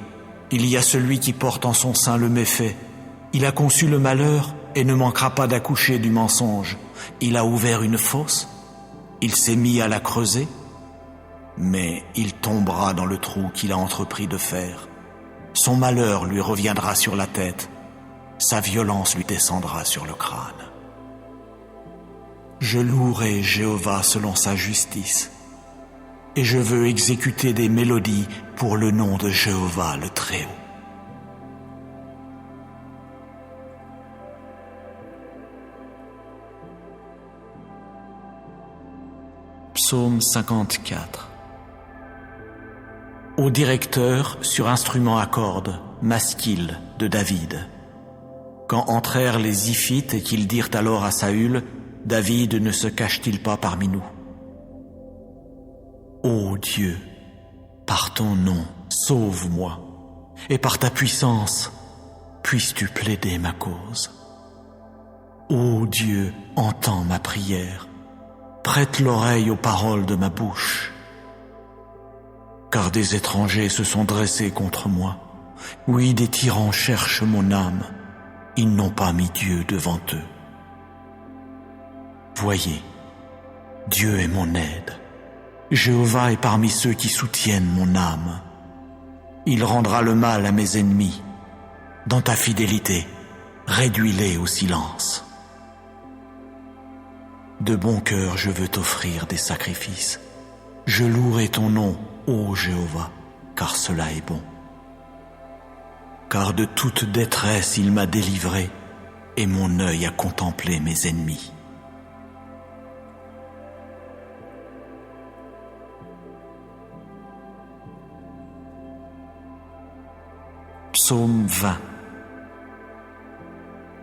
A: il y a celui qui porte en son sein le méfait, il a conçu le malheur et ne manquera pas d'accoucher du mensonge. Il a ouvert une fosse, il s'est mis à la creuser, mais il tombera dans le trou qu'il a entrepris de faire. Son malheur lui reviendra sur la tête, sa violence lui descendra sur le crâne. Je louerai Jéhovah selon sa justice, et je veux exécuter des mélodies pour le nom de Jéhovah le Très-Haut. Psaume 54. Au directeur sur instrument à cordes, Masquil de David. Quand entrèrent les Ziphites et qu'ils dirent alors à Saül, David ne se cache-t-il pas parmi nous? Ô Dieu, par ton nom, sauve-moi, et par ta puissance, puisses-tu plaider ma cause. Ô Dieu, entends ma prière, prête l'oreille aux paroles de ma bouche. Car des étrangers se sont dressés contre moi. Oui, des tyrans cherchent mon âme. Ils n'ont pas mis Dieu devant eux. Voyez, Dieu est mon aide. Jéhovah est parmi ceux qui soutiennent mon âme. Il rendra le mal à mes ennemis. Dans ta fidélité, réduis-les au silence. De bon cœur, je veux t'offrir des sacrifices. Je louerai ton nom, ô Jéhovah, car cela est bon. Car de toute détresse il m'a délivré, et mon œil a contemplé mes ennemis. Psaume 20.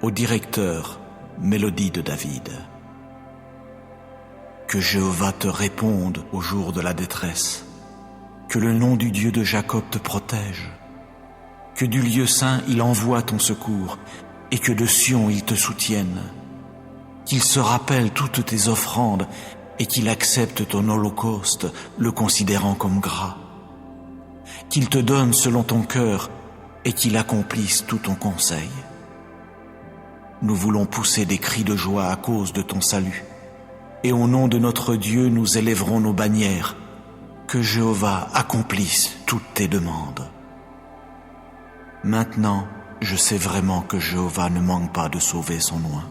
A: Au directeur, mélodie de David. Que Jéhovah te réponde au jour de la détresse. Que le nom du Dieu de Jacob te protège. Que du lieu saint il envoie ton secours, et que de Sion il te soutienne. Qu'il se rappelle toutes tes offrandes, et qu'il accepte ton holocauste, le considérant comme gras. qu'il te donne selon ton cœur et qu'il accomplisse tout ton conseil. Nous voulons pousser des cris de joie à cause de ton salut, et au nom de notre Dieu nous élèverons nos bannières. Que Jéhovah accomplisse toutes tes demandes. Maintenant, je sais vraiment que Jéhovah ne manque pas de sauver son oint.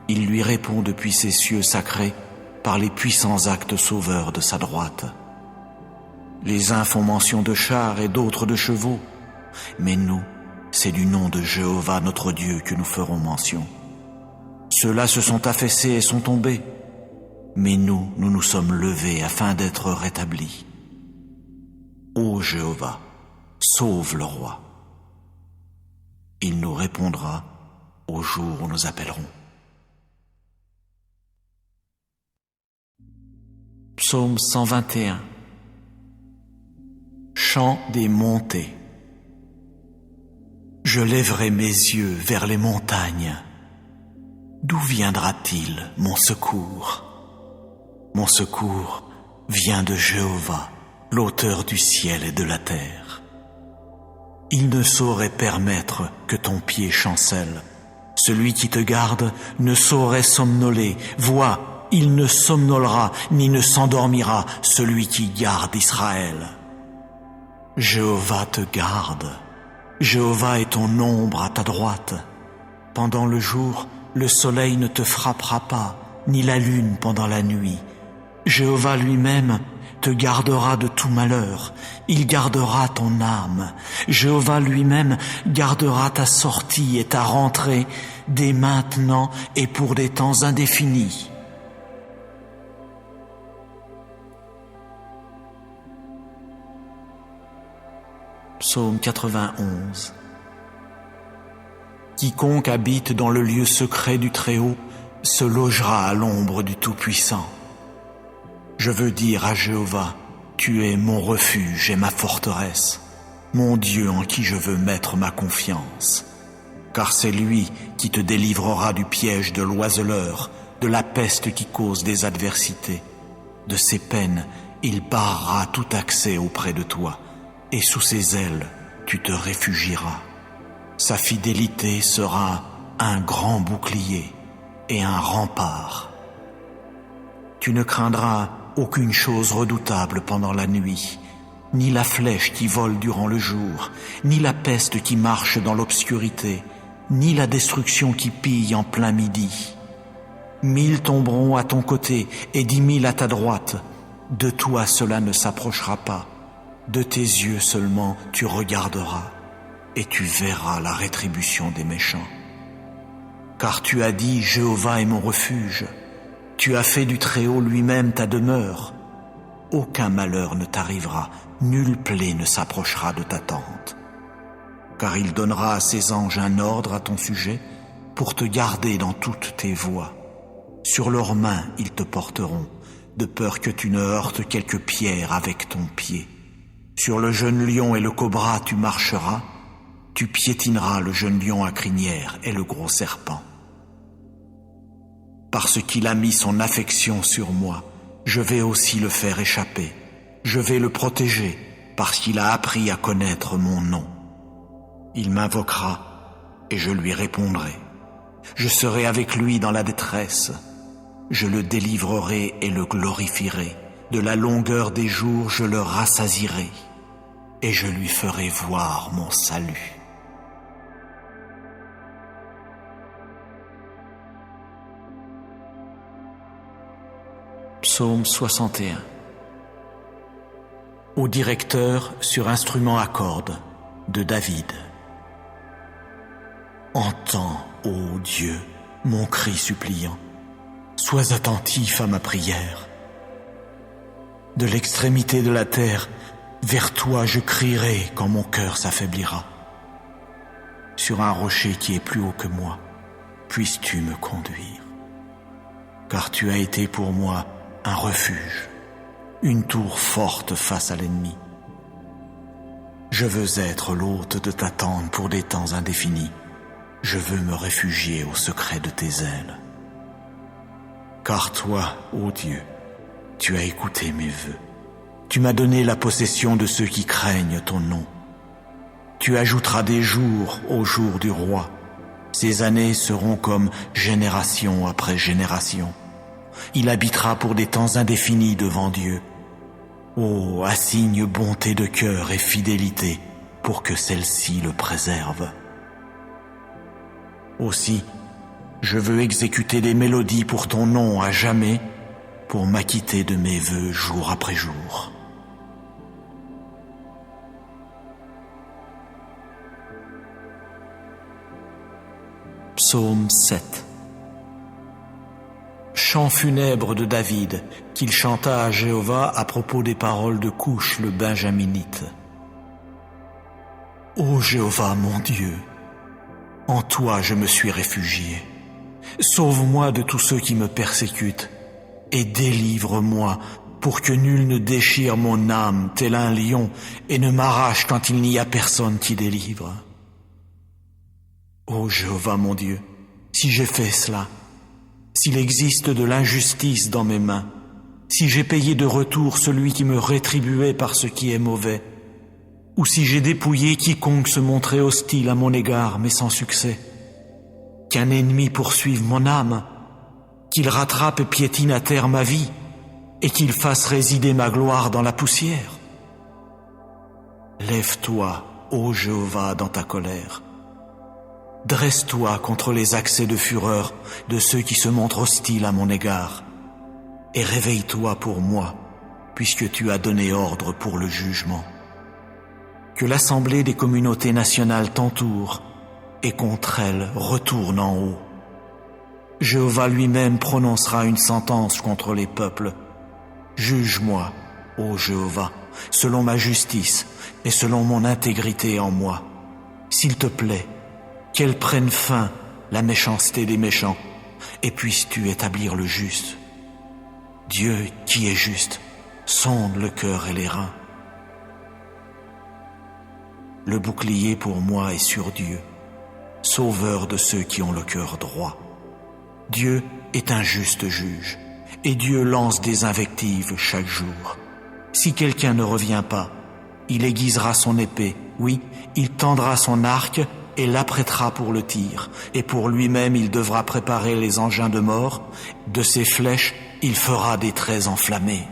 A: Il lui répond depuis ses cieux sacrés par les puissants actes sauveurs de sa droite. Les uns font mention de chars et d'autres de chevaux, mais nous, c'est du nom de Jéhovah notre Dieu que nous ferons mention. Ceux-là se sont affaissés et sont tombés, mais nous nous sommes levés afin d'être rétablis. Ô Jéhovah, sauve le roi. Il nous répondra au jour où nous appellerons. Psaume 121. Chant des montées. Je lèverai mes yeux vers les montagnes. D'où viendra-t-il mon secours? Mon secours vient de Jéhovah, l'auteur du ciel et de la terre. Il ne saurait permettre que ton pied chancelle. Celui qui te garde ne saurait somnoler. Vois, il ne somnolera ni ne s'endormira, celui qui garde Israël. Jéhovah te garde. Jéhovah est ton ombre à ta droite. Pendant le jour, le soleil ne te frappera pas, ni la lune pendant la nuit. Jéhovah lui-même te gardera de tout malheur. Il gardera ton âme. Jéhovah lui-même gardera ta sortie et ta rentrée dès maintenant et pour des temps indéfinis. Psaume 91. Quiconque habite dans le lieu secret du Très-Haut se logera à l'ombre du Tout-Puissant. Je veux dire à Jéhovah, tu es mon refuge et ma forteresse, mon Dieu en qui je veux mettre ma confiance. Car c'est lui qui te délivrera du piège de l'oiseleur, de la peste qui cause des adversités. De ses peines, il barrera tout accès auprès de toi, et sous ses ailes, tu te réfugieras. Sa fidélité sera un grand bouclier et un rempart. Tu ne craindras aucune chose redoutable pendant la nuit, ni la flèche qui vole durant le jour, ni la peste qui marche dans l'obscurité, ni la destruction qui pille en plein midi. 1000 tomberont à ton côté et 10 000 à ta droite. De toi cela ne s'approchera pas. De tes yeux seulement tu regarderas, et tu verras la rétribution des méchants. Car tu as dit, Jéhovah est mon refuge. Tu as fait du Très-Haut lui-même ta demeure. Aucun malheur ne t'arrivera, nulle plaie ne s'approchera de ta tente. Car il donnera à ses anges un ordre à ton sujet pour te garder dans toutes tes voies. Sur leurs mains ils te porteront, de peur que tu ne heurtes quelque pierre avec ton pied. Sur le jeune lion et le cobra tu marcheras, tu piétineras le jeune lion à crinière et le gros serpent. Parce qu'il a mis son affection sur moi, je vais aussi le faire échapper. Je vais le protéger, parce qu'il a appris à connaître mon nom. Il m'invoquera, et je lui répondrai. Je serai avec lui dans la détresse. Je le délivrerai et le glorifierai. De la longueur des jours, je le rassasierai, et je lui ferai voir mon salut. Psaume 61. Au directeur sur instrument à cordes de David. Entends, ô Dieu, mon cri suppliant. Sois attentif à ma prière. De l'extrémité de la terre, vers toi je crierai quand mon cœur s'affaiblira. Sur un rocher qui est plus haut que moi, puisses-tu me conduire. Car tu as été pour moi un refuge, une tour forte face à l'ennemi. Je veux être l'hôte de ta tente pour des temps indéfinis. Je veux me réfugier au secret de tes ailes. Car toi, ô Dieu, tu as écouté mes vœux. Tu m'as donné la possession de ceux qui craignent ton nom. Tu ajouteras des jours aux jours du roi. Ces années seront comme génération après génération. Il habitera pour des temps indéfinis devant Dieu. Oh, assigne bonté de cœur et fidélité pour que celle-ci le préserve. Aussi, je veux exécuter des mélodies pour ton nom à jamais, pour m'acquitter de mes vœux jour après jour. Psaume 7. Chant funèbre de David, qu'il chanta à Jéhovah à propos des paroles de Couche le Benjaminite. Ô Jéhovah mon Dieu, en toi je me suis réfugié. Sauve-moi de tous ceux qui me persécutent et délivre-moi pour que nul ne déchire mon âme tel un lion et ne m'arrache quand il n'y a personne qui délivre. Ô Jéhovah mon Dieu, si j'ai fait cela, s'il existe de l'injustice dans mes mains, si j'ai payé de retour celui qui me rétribuait par ce qui est mauvais, ou si j'ai dépouillé quiconque se montrait hostile à mon égard mais sans succès, qu'un ennemi poursuive mon âme, qu'il rattrape et piétine à terre ma vie, et qu'il fasse résider ma gloire dans la poussière. Lève-toi, ô Jéhovah, dans ta colère. Dresse-toi contre les accès de fureur de ceux qui se montrent hostiles à mon égard, et réveille-toi pour moi, puisque tu as donné ordre pour le jugement. Que l'assemblée des communautés nationales t'entoure, et contre elle retourne en haut. Jéhovah lui-même prononcera une sentence contre les peuples. Juge-moi, ô Jéhovah, selon ma justice et selon mon intégrité en moi. S'il te plaît, qu'elle prenne fin, la méchanceté des méchants, et puisses-tu établir le juste. Dieu qui est juste, sonde le cœur et les reins. Le bouclier pour moi est sur Dieu, sauveur de ceux qui ont le cœur droit. Dieu est un juste juge, et Dieu lance des invectives chaque jour. Si quelqu'un ne revient pas, il aiguisera son épée, oui, il tendra son arc et l'apprêtera pour le tir, et pour lui-même il devra préparer les engins de mort, de ses flèches il fera des traits enflammés.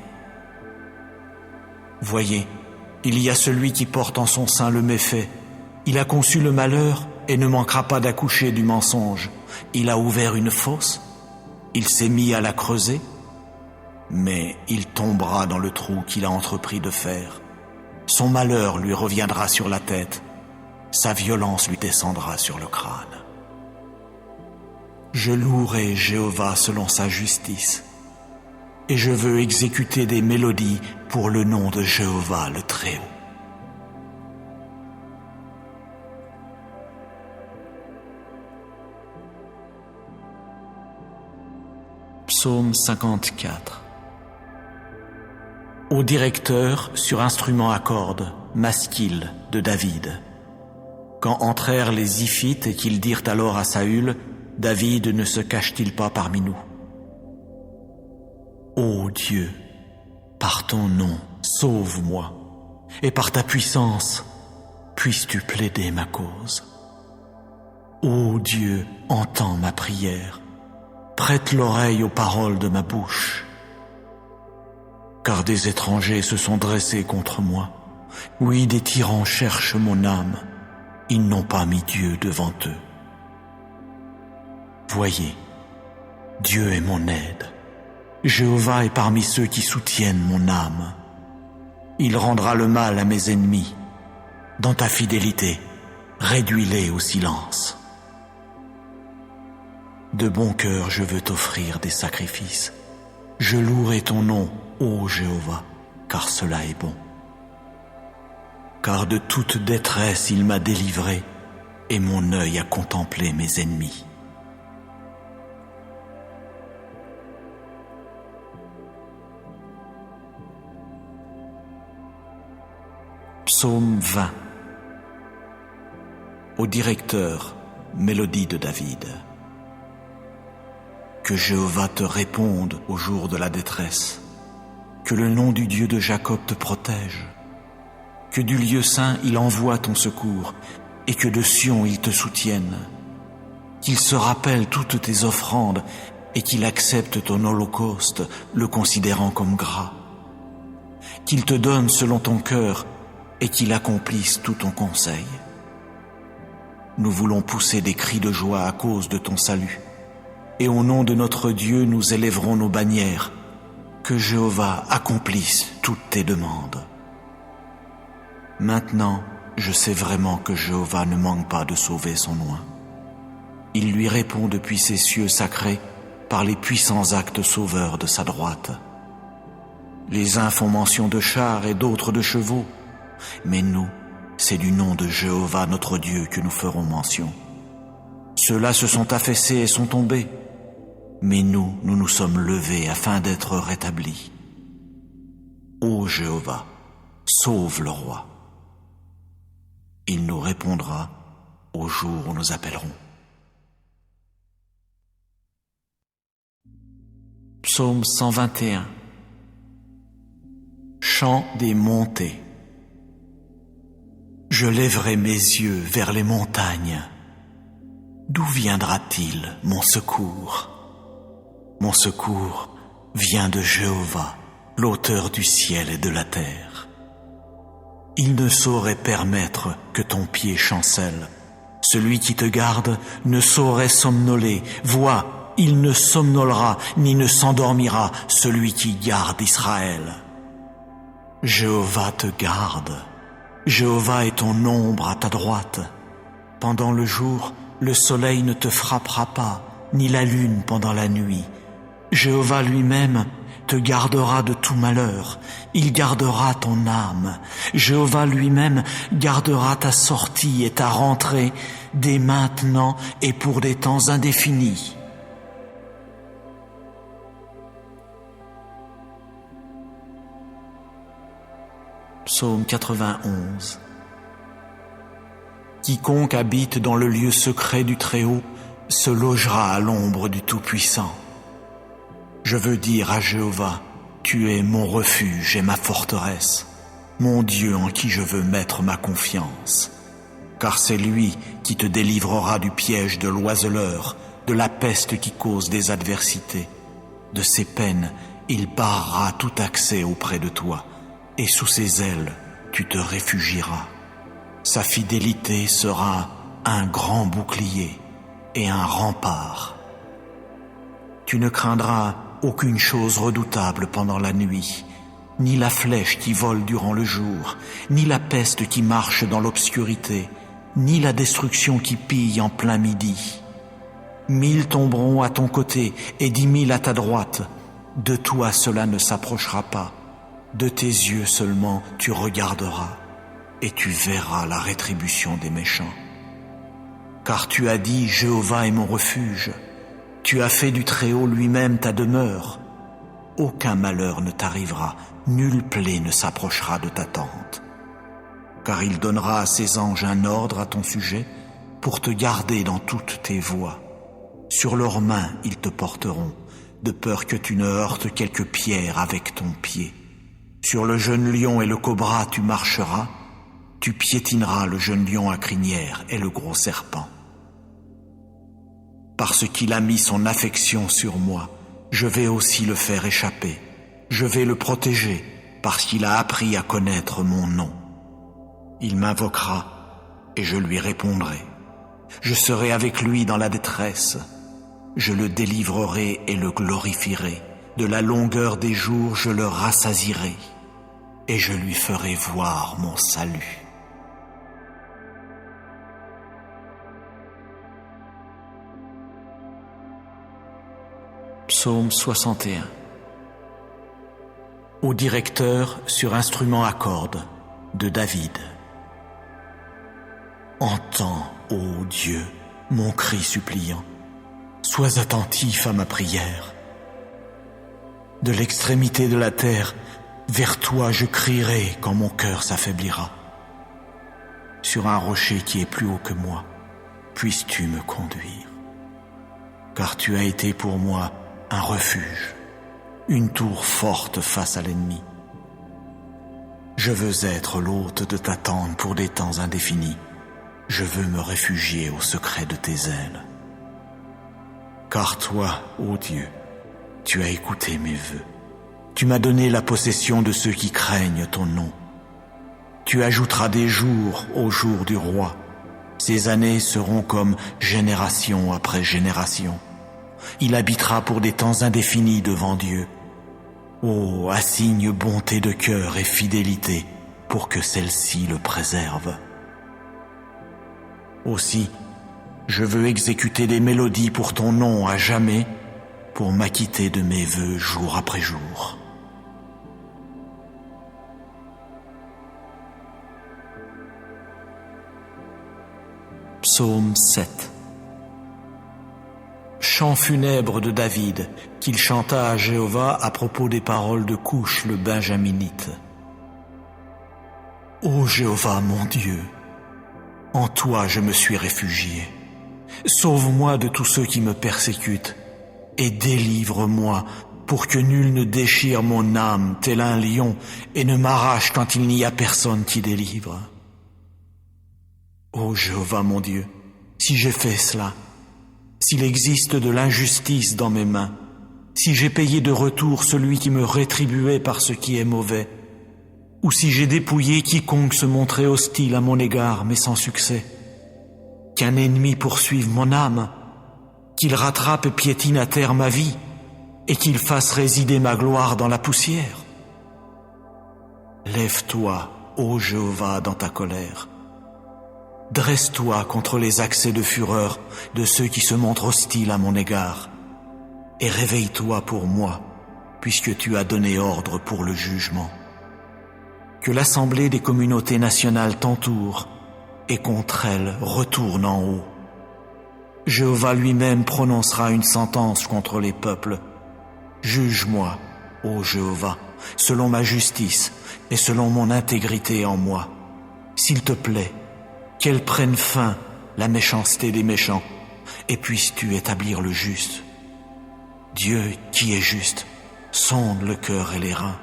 A: Voyez, il y a celui qui porte en son sein le méfait, il a conçu le malheur et ne manquera pas d'accoucher du mensonge. Il a ouvert une fosse, il s'est mis à la creuser, mais il tombera dans le trou qu'il a entrepris de faire. Son malheur lui reviendra sur la tête, sa violence lui descendra sur le crâne. Je louerai Jéhovah selon sa justice, et je veux exécuter des mélodies pour le nom de Jéhovah le Très-Haut. Psaume 54. Au directeur sur instrument à cordes, Masquil de David. Quand entrèrent les Ziphites et qu'ils dirent alors à Saül, David ne se cache-t-il pas parmi nous? Ô Dieu, par ton nom, sauve-moi, et par ta puissance, puisses-tu plaider ma cause. Ô Dieu, entends ma prière, prête l'oreille aux paroles de ma bouche. Car des étrangers se sont dressés contre moi, oui, des tyrans cherchent mon âme, ils n'ont pas mis Dieu devant eux. Voyez, Dieu est mon aide. Jéhovah est parmi ceux qui soutiennent mon âme. Il rendra le mal à mes ennemis. Dans ta fidélité, réduis-les au silence. De bon cœur, je veux t'offrir des sacrifices. Je louerai ton nom, ô Jéhovah, car cela est bon. Car de toute détresse il m'a délivré, et mon œil a contemplé mes ennemis. Psaume 20. Au directeur, mélodie de David. Que Jéhovah te réponde au jour de la détresse. que le nom du Dieu de Jacob te protège, que du lieu saint il envoie ton secours, et que de Sion il te soutienne, qu'il se rappelle toutes tes offrandes, et qu'il accepte ton holocauste, le considérant comme gras, qu'il te donne selon ton cœur, et qu'il accomplisse tout ton conseil. Nous voulons pousser des cris de joie à cause de ton salut, et au nom de notre Dieu nous élèverons nos bannières. Que Jéhovah accomplisse toutes tes demandes. Maintenant, je sais vraiment que Jéhovah ne manque pas de sauver son oint. Il lui répond depuis ses cieux sacrés par les puissants actes sauveurs de sa droite. Les uns font mention de chars et d'autres de chevaux, mais nous, c'est du nom de Jéhovah notre Dieu que nous ferons mention. Ceux-là se sont affaissés et sont tombés, mais nous nous sommes levés afin d'être rétablis. Ô Jéhovah, sauve le roi. Il nous répondra au jour où nous appellerons. Psaume 121. Chant des montées. Je lèverai mes yeux vers les montagnes. D'où viendra-t-il mon secours? Mon secours vient de Jéhovah, l'auteur du ciel et de la terre. Il ne saurait permettre que ton pied chancelle. Celui qui te garde ne saurait somnoler. Vois, il ne somnolera ni ne s'endormira, celui qui garde Israël. Jéhovah te garde. Jéhovah est ton ombre à ta droite. Pendant le jour, le soleil ne te frappera pas, ni la lune pendant la nuit. Jéhovah lui-même te gardera de tout malheur. Il gardera ton âme. Jéhovah lui-même gardera ta sortie et ta rentrée dès maintenant et pour des temps indéfinis. Psaume 91. Quiconque habite dans le lieu secret du Très-Haut se logera à l'ombre du Tout-Puissant. Je veux dire à Jéhovah, tu es mon refuge et ma forteresse, mon Dieu en qui je veux mettre ma confiance. Car c'est lui qui te délivrera du piège de l'oiseleur, de la peste qui cause des adversités. De ses peines, il barrera tout accès auprès de toi, et sous ses ailes, tu te réfugieras. Sa fidélité sera un grand bouclier et un rempart. Tu ne craindras aucune chose redoutable pendant la nuit, ni la flèche qui vole durant le jour, ni la peste qui marche dans l'obscurité, ni la destruction qui pille en plein midi. 1000 tomberont à ton côté et 10 000 à ta droite. De toi cela ne s'approchera pas. De tes yeux seulement tu regarderas, et tu verras la rétribution des méchants. Car tu as dit, Jéhovah est mon refuge. Tu as fait du Très-Haut lui-même ta demeure. Aucun malheur ne t'arrivera, nulle plaie ne s'approchera de ta tente. Car il donnera à ses anges un ordre à ton sujet pour te garder dans toutes tes voies. Sur leurs mains ils te porteront, de peur que tu ne heurtes quelque pierre avec ton pied. Sur le jeune lion et le cobra tu marcheras, tu piétineras le jeune lion à crinière et le gros serpent. Parce qu'il a mis son affection sur moi, je vais aussi le faire échapper. Je vais le protéger, parce qu'il a appris à connaître mon nom. Il m'invoquera, et je lui répondrai. Je serai avec lui dans la détresse. Je le délivrerai et le glorifierai. De la longueur des jours, je le rassasierai, et je lui ferai voir mon salut. Psaume 61. Au directeur sur instrument à cordes de David. Entends, ô Dieu, mon cri suppliant. Sois attentif à ma prière. De l'extrémité de la terre, vers toi je crierai quand mon cœur s'affaiblira. Sur un rocher qui est plus haut que moi, puisses-tu me conduire. Car tu as été pour moi un refuge, une tour forte face à l'ennemi. Je veux être l'hôte de ta tente pour des temps indéfinis. Je veux me réfugier au secret de tes ailes. Car toi, ô Dieu, tu as écouté mes vœux. Tu m'as donné la possession de ceux qui craignent ton nom. Tu ajouteras des jours aux jours du roi. Ces années seront comme génération après génération. Il habitera pour des temps indéfinis devant Dieu. Oh, assigne bonté de cœur et fidélité pour que celle-ci le préserve. Aussi, je veux exécuter des mélodies pour ton nom à jamais, pour m'acquitter de mes vœux jour après jour. Psaume 7. Chant funèbre de David, qu'il chanta à Jéhovah à propos des paroles de Couche le Benjaminite. Ô Jéhovah mon Dieu, en toi je me suis réfugié. Sauve-moi de tous ceux qui me persécutent et délivre-moi pour que nul ne déchire mon âme tel un lion et ne m'arrache quand il n'y a personne qui délivre. Ô Jéhovah mon Dieu, si j'ai fait cela, s'il existe de l'injustice dans mes mains, si j'ai payé de retour celui qui me rétribuait par ce qui est mauvais, ou si j'ai dépouillé quiconque se montrait hostile à mon égard mais sans succès, qu'un ennemi poursuive mon âme, qu'il rattrape et piétine à terre ma vie, et qu'il fasse résider ma gloire dans la poussière. Lève-toi, ô Jéhovah, dans ta colère. Dresse-toi contre les accès de fureur de ceux qui se montrent hostiles à mon égard, et réveille-toi pour moi, puisque tu as donné ordre pour le jugement. Que l'assemblée des communautés nationales t'entoure, et contre elle retourne en haut. Jéhovah lui-même prononcera une sentence contre les peuples. Juge-moi, ô Jéhovah, selon ma justice et selon mon intégrité en moi. S'il te plaît, qu'elle prenne fin, la méchanceté des méchants, et puisses-tu établir le juste. Dieu qui est juste, sonde le cœur et les reins.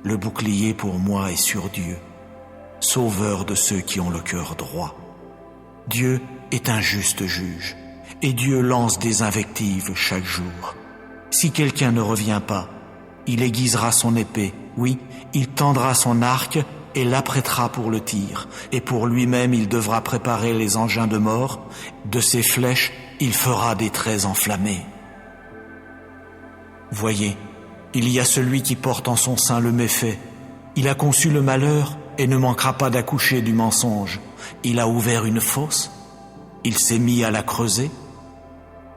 A: Le bouclier pour moi est sur Dieu, sauveur de ceux qui ont le cœur droit. Dieu est un juste juge, et Dieu lance des invectives chaque jour. Si quelqu'un ne revient pas, il aiguisera son épée, oui, il tendra son arc et l'apprêtera pour le tir, et pour lui-même il devra préparer les engins de mort, de ses flèches il fera des traits enflammés. Voyez, il y a celui qui porte en son sein le méfait, il a conçu le malheur et ne manquera pas d'accoucher du mensonge. Il a ouvert une fosse, il s'est mis à la creuser,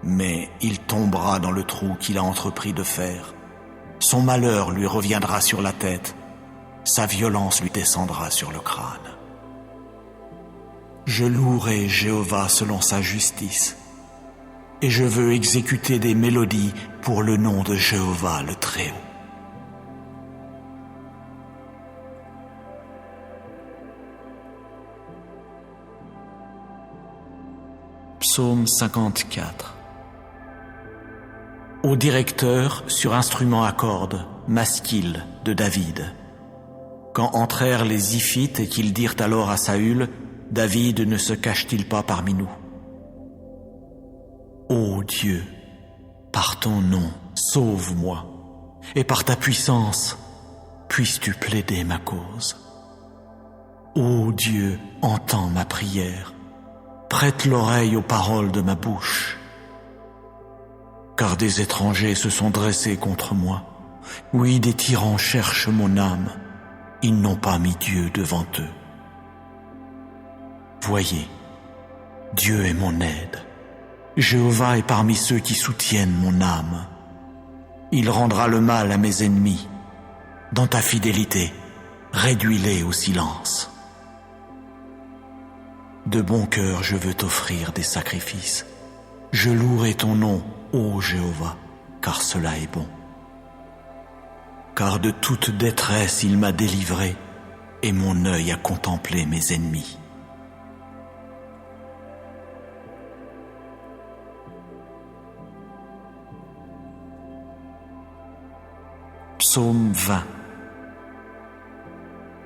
A: mais il tombera dans le trou qu'il a entrepris de faire. Son malheur lui reviendra sur la tête, sa violence lui descendra sur le crâne. Je louerai Jéhovah selon sa justice, et je veux exécuter des mélodies pour le nom de Jéhovah le Très-Haut. Psaume 54. Au directeur sur instrument à cordes, Maskil de David. Quand entrèrent les Ziphites et qu'ils dirent alors à Saül, David ne se cache-t-il pas parmi nous? Ô Dieu, par ton nom, sauve-moi, et par ta puissance, puisses-tu plaider ma cause. Ô Dieu, entends ma prière, prête l'oreille aux paroles de ma bouche. Car des étrangers se sont dressés contre moi, oui, des tyrans cherchent mon âme, ils n'ont pas mis Dieu devant eux. Voyez, Dieu est mon aide. Jéhovah est parmi ceux qui soutiennent mon âme. Il rendra le mal à mes ennemis. Dans ta fidélité, réduis-les au silence. De bon cœur, je veux t'offrir des sacrifices. Je louerai ton nom, ô Jéhovah, car cela est bon. Car de toute détresse il m'a délivré, et mon œil a contemplé mes ennemis. Psaume 20.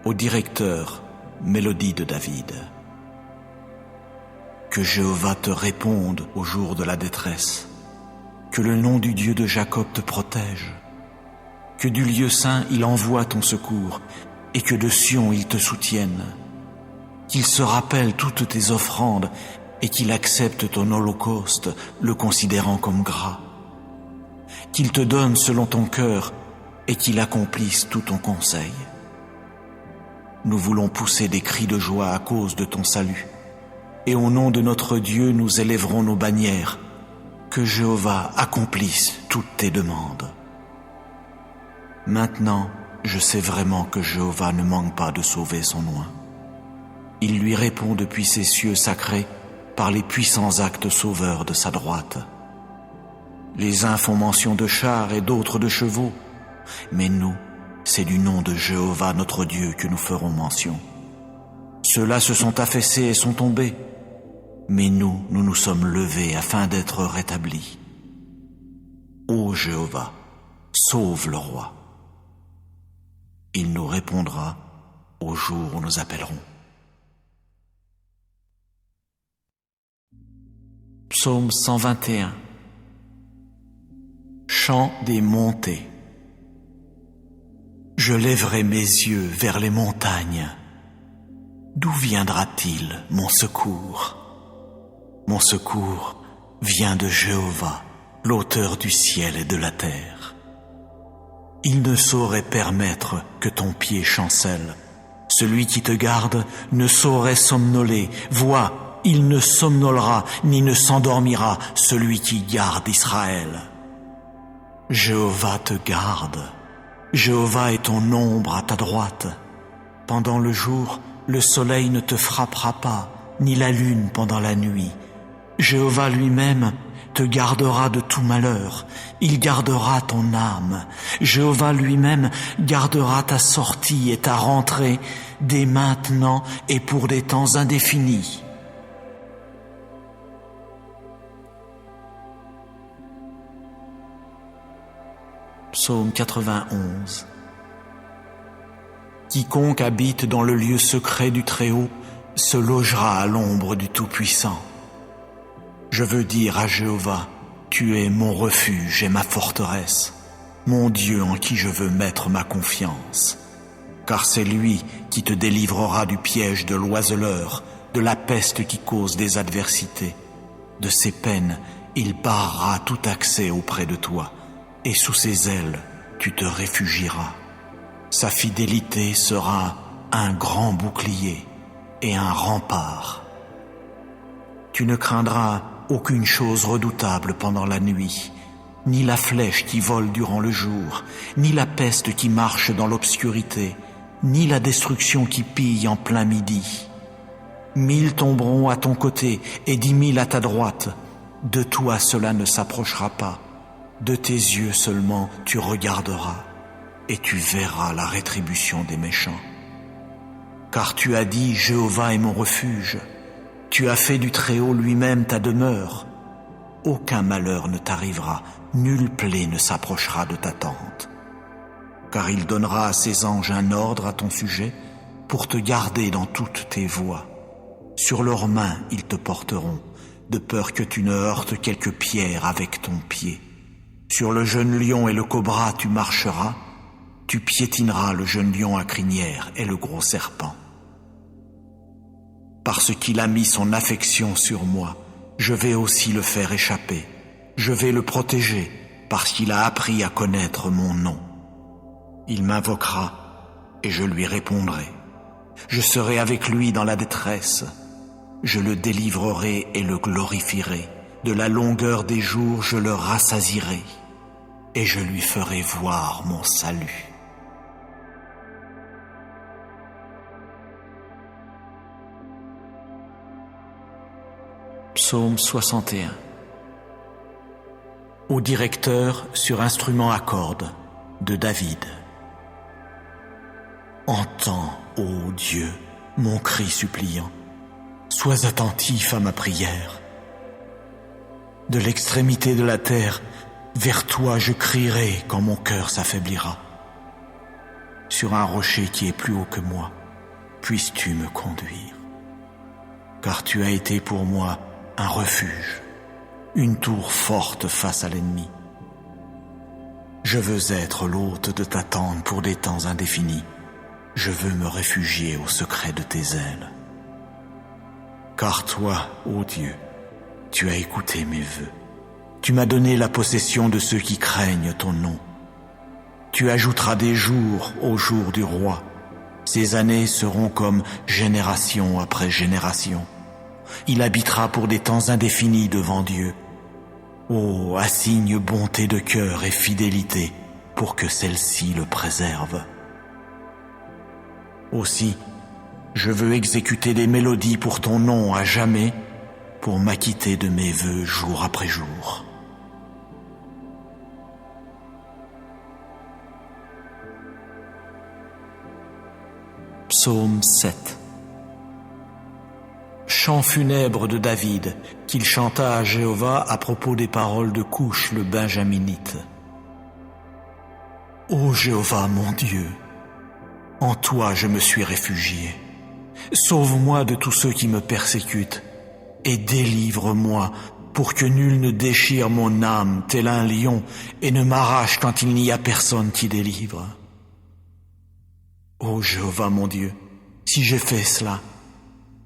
A: Au directeur, mélodie de David. Que Jéhovah te réponde au jour de la détresse. Que le nom du Dieu de Jacob te protège. Que du lieu saint il envoie ton secours et que de Sion il te soutienne. Qu'il se rappelle toutes tes offrandes et qu'il accepte ton holocauste, le considérant comme gras. Qu'il te donne selon ton cœur et qu'il accomplisse tout ton conseil. Nous voulons pousser des cris de joie à cause de ton salut. Et au nom de notre Dieu, nous élèverons nos bannières. Que Jéhovah accomplisse toutes tes demandes. Maintenant, je sais vraiment que Jéhovah ne manque pas de sauver son oint. Il lui répond depuis ses cieux sacrés par les puissants actes sauveurs de sa droite. Les uns font mention de chars et d'autres de chevaux, mais nous, c'est du nom de Jéhovah notre Dieu que nous ferons mention. Ceux-là se sont affaissés et sont tombés, mais nous nous sommes levés afin d'être rétablis. Ô Jéhovah, sauve le roi. Il nous répondra au jour où nous appellerons. Psaume 121. Chant des montées. Je lèverai mes yeux vers les montagnes. D'où viendra-t-il mon secours? Mon secours vient de Jéhovah, l'auteur du ciel et de la terre. Il ne saurait permettre que ton pied chancelle. Celui qui te garde ne saurait somnoler. Vois, il ne somnolera ni ne s'endormira, celui qui garde Israël. Jéhovah te garde. Jéhovah est ton ombre à ta droite. Pendant le jour, le soleil ne te frappera pas, ni la lune pendant la nuit. Jéhovah lui-même te gardera de tout malheur. Il gardera ton âme. Jéhovah lui-même gardera ta sortie et ta rentrée dès maintenant et pour des temps indéfinis. Psaume 91. Quiconque habite dans le lieu secret du Très-Haut se logera à l'ombre du Tout-Puissant. Je veux dire à Jéhovah, tu es mon refuge et ma forteresse, mon Dieu en qui je veux mettre ma confiance. Car c'est lui qui te délivrera du piège de l'oiseleur, de la peste qui cause des adversités. De ses peines, il barrera tout accès auprès de toi, et sous ses ailes, tu te réfugieras. Sa fidélité sera un grand bouclier et un rempart. Tu ne craindras aucune chose redoutable pendant la nuit, ni la flèche qui vole durant le jour, ni la peste qui marche dans l'obscurité, ni la destruction qui pille en plein midi. 1000 tomberont à ton côté et 10 000 à ta droite. De toi cela ne s'approchera pas. De tes yeux seulement tu regarderas et tu verras la rétribution des méchants. Car tu as dit, Jéhovah est mon refuge. Tu as fait du Très-Haut lui-même ta demeure. Aucun malheur ne t'arrivera, nulle plaie ne s'approchera de ta tente. Car il donnera à ses anges un ordre à ton sujet pour te garder dans toutes tes voies. Sur leurs mains ils te porteront, de peur que tu ne heurtes quelque pierre avec ton pied. Sur le jeune lion et le cobra tu marcheras, tu piétineras le jeune lion à crinière et le gros serpent. Parce qu'il a mis son affection sur moi, je vais aussi le faire échapper. Je vais le protéger, parce qu'il a appris à connaître mon nom. Il m'invoquera, et je lui répondrai. Je serai avec lui dans la détresse. Je le délivrerai et le glorifierai. De la longueur des jours, je le rassasierai, et je lui ferai voir mon salut. Psaume 61. Au directeur sur instrument à cordes de David. Entends, ô Dieu, mon cri suppliant. Sois attentif à ma prière. De l'extrémité de la terre, vers toi je crierai quand mon cœur s'affaiblira. sur un rocher qui est plus haut que moi, puisses-tu me conduire. Car tu as été pour moi un refuge, une tour forte face à l'ennemi. Je veux être l'hôte de ta tente pour des temps indéfinis. Je veux me réfugier au secret de tes ailes. Car toi, ô Dieu, tu as écouté mes vœux. Tu m'as donné la possession de ceux qui craignent ton nom. Tu ajouteras des jours aux jours du roi. Ces années seront comme génération après génération. Il habitera pour des temps indéfinis devant Dieu. Oh, assigne bonté de cœur et fidélité pour que celle-ci le préserve. Aussi, je veux exécuter des mélodies pour ton nom à jamais, pour m'acquitter de mes vœux jour après jour. Psaume 7. Chant funèbre de David, qu'il chanta à Jéhovah à propos des paroles de Couche le Benjaminite. Ô Jéhovah mon Dieu, en toi je me suis réfugié. Sauve-moi de tous ceux qui me persécutent et délivre-moi pour que nul ne déchire mon âme tel un lion et ne m'arrache quand il n'y a personne qui délivre. Ô Jéhovah mon Dieu, si j'ai fait cela,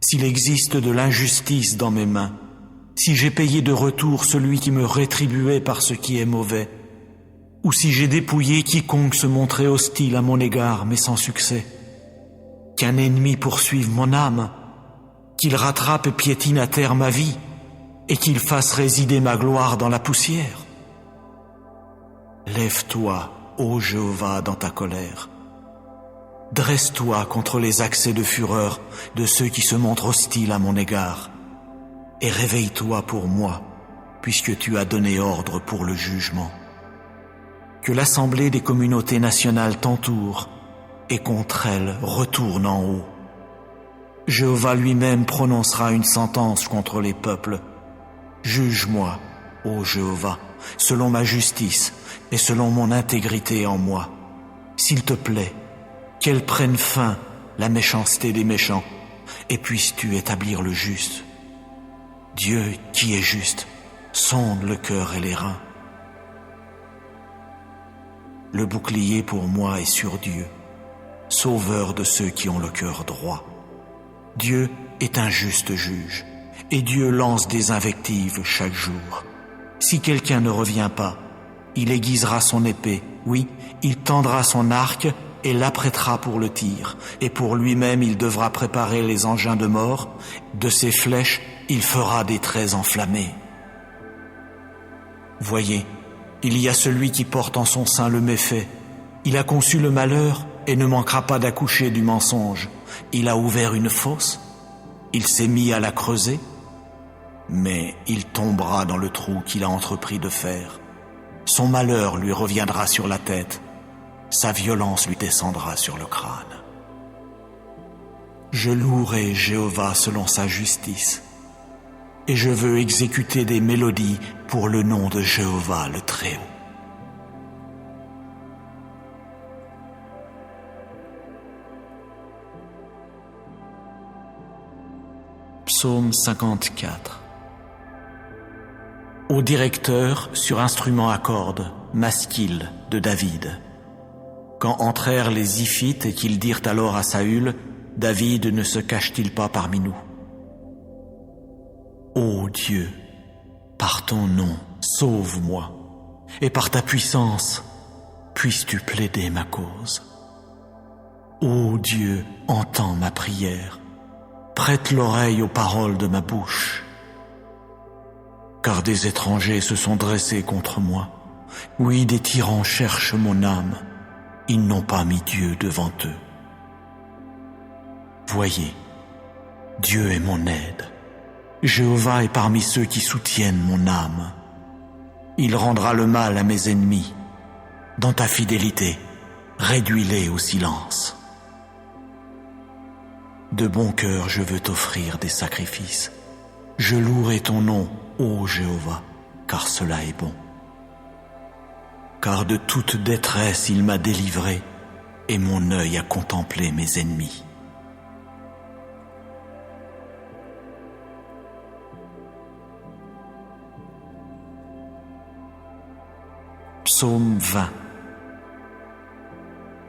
A: s'il existe de l'injustice dans mes mains, si j'ai payé de retour celui qui me rétribuait par ce qui est mauvais, ou si j'ai dépouillé quiconque se montrait hostile à mon égard mais sans succès, qu'un ennemi poursuive mon âme, qu'il rattrape et piétine à terre ma vie, et qu'il fasse résider ma gloire dans la poussière. Lève-toi, ô Jéhovah, dans ta colère. Dresse-toi contre les accès de fureur de ceux qui se montrent hostiles à mon égard, et réveille-toi pour moi, puisque tu as donné ordre pour le jugement. Que l'assemblée des communautés nationales t'entoure, et contre elle retourne en haut. Jéhovah lui-même prononcera une sentence contre les peuples. Juge-moi, ô Jéhovah, selon ma justice et selon mon intégrité en moi. S'il te plaît, qu'elle prenne fin, la méchanceté des méchants, et puisses-tu établir le juste. Dieu qui est juste, sonde le cœur et les reins. Le bouclier pour moi est sur Dieu, sauveur de ceux qui ont le cœur droit. Dieu est un juste juge, et Dieu lance des invectives chaque jour. Si quelqu'un ne revient pas, il aiguisera son épée, oui, il tendra son arc et l'apprêtera pour le tir, et pour lui-même il devra préparer les engins de mort, de ses flèches il fera des traits enflammés. Voyez, il y a celui qui porte en son sein le méfait, il a conçu le malheur et ne manquera pas d'accoucher du mensonge. Il a ouvert une fosse, il s'est mis à la creuser, mais il tombera dans le trou qu'il a entrepris de faire. Son malheur lui reviendra sur la tête, sa violence lui descendra sur le crâne. Je louerai Jéhovah selon sa justice, et je veux exécuter des mélodies pour le nom de Jéhovah le Très-Haut. Psaume 54. Au directeur sur instrument à cordes, Masquil de David. Quand entrèrent les Ziphites et qu'ils dirent alors à Saül, David ne se cache-t-il pas parmi nous? Ô Dieu, par ton nom, sauve-moi, et par ta puissance, puisses-tu plaider ma cause. Ô Dieu, entends ma prière, prête l'oreille aux paroles de ma bouche. Car des étrangers se sont dressés contre moi, oui, des tyrans cherchent mon âme, ils n'ont pas mis Dieu devant eux. Voyez, Dieu est mon aide. Jéhovah est parmi ceux qui soutiennent mon âme. Il rendra le mal à mes ennemis. Dans ta fidélité, réduis-les au silence. De bon cœur, je veux t'offrir des sacrifices. Je louerai ton nom, ô Jéhovah, car cela est bon. Car de toute détresse il m'a délivré, et mon œil a contemplé mes ennemis. Psaume 20.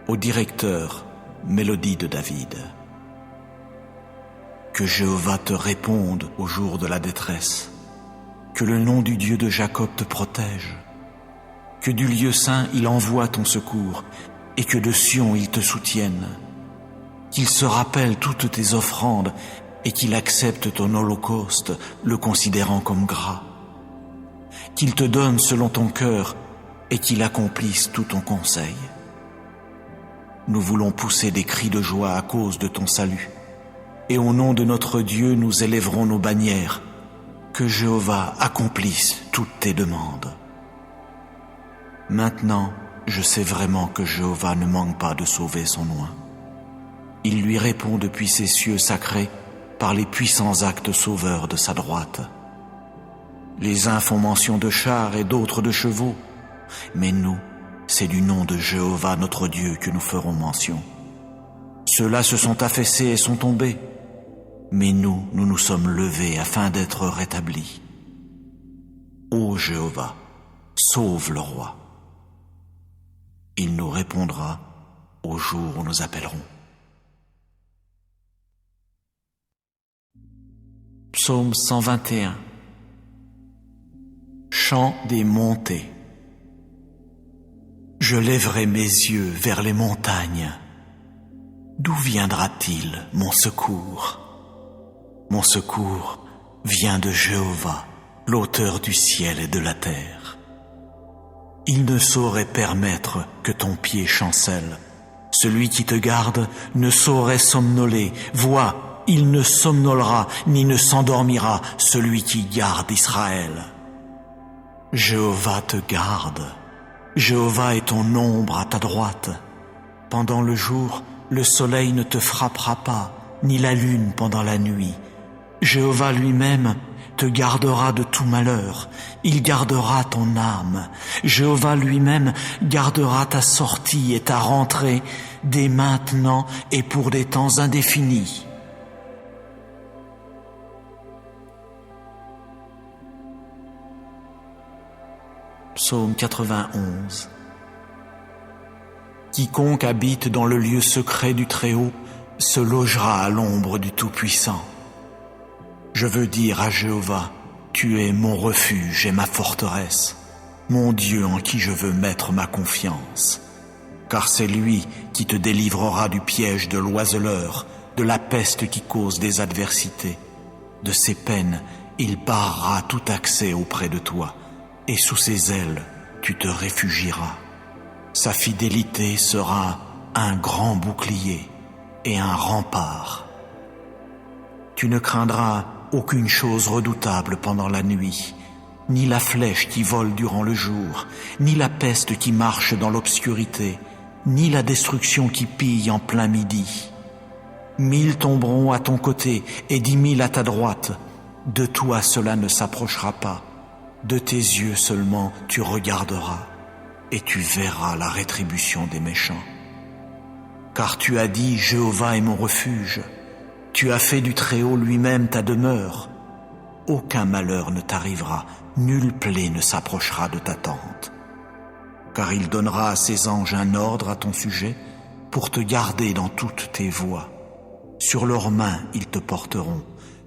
A: Au directeur, mélodie de David. Que Jéhovah te réponde au jour de la détresse, que le nom du Dieu de Jacob te protège, que du lieu saint il envoie ton secours, et que de Sion il te soutienne, qu'il se rappelle toutes tes offrandes, et qu'il accepte ton holocauste, le considérant comme gras, qu'il te donne selon ton cœur, et qu'il accomplisse tout ton conseil. Nous voulons pousser des cris de joie à cause de ton salut, et au nom de notre Dieu nous élèverons nos bannières. Que Jéhovah accomplisse toutes tes demandes. Maintenant, je sais vraiment que Jéhovah ne manque pas de sauver son oint. Il lui répond depuis ses cieux sacrés par les puissants actes sauveurs de sa droite. Les uns font mention de chars et d'autres de chevaux, mais nous, c'est du nom de Jéhovah notre Dieu que nous ferons mention. Ceux-là se sont affaissés et sont tombés, mais nous nous sommes levés afin d'être rétablis. Ô Jéhovah, sauve le roi. Il nous répondra au jour où nous appellerons. Psaume 121. Chant des montées. Je lèverai mes yeux vers les montagnes. D'où viendra-t-il mon secours? Mon secours vient de Jéhovah, l'auteur du ciel et de la terre. Il ne saurait permettre que ton pied chancelle. Celui qui te garde ne saurait somnoler. Vois, il ne somnolera ni ne s'endormira, celui qui garde Israël. Jéhovah te garde. Jéhovah est ton ombre à ta droite. Pendant le jour, le soleil ne te frappera pas, ni la lune pendant la nuit. Jéhovah lui-même te gardera de tout malheur. Il gardera ton âme. Jéhovah lui-même gardera ta sortie et ta rentrée dès maintenant et pour des temps indéfinis. Psaume 91. Quiconque habite dans le lieu secret du Très-Haut se logera à l'ombre du Tout-Puissant. Je veux dire à Jéhovah, tu es mon refuge et ma forteresse, mon Dieu en qui je veux mettre ma confiance. Car c'est lui qui te délivrera du piège de l'oiseleur, de la peste qui cause des adversités. De ses peines, il barrera tout accès auprès de toi, et sous ses ailes, tu te réfugieras. Sa fidélité sera un grand bouclier et un rempart. Tu ne craindras aucune chose redoutable pendant la nuit, ni la flèche qui vole durant le jour, ni la peste qui marche dans l'obscurité, ni la destruction qui pille en plein midi. 1000 tomberont à ton côté et 10 000 à ta droite. De toi cela ne s'approchera pas. De tes yeux seulement tu regarderas, et tu verras la rétribution des méchants. Car tu as dit, Jéhovah est mon refuge. Tu as fait du Très-Haut lui-même ta demeure. Aucun malheur ne t'arrivera, nulle plaie ne s'approchera de ta tente. Car il donnera à ses anges un ordre à ton sujet pour te garder dans toutes tes voies. Sur leurs mains ils te porteront,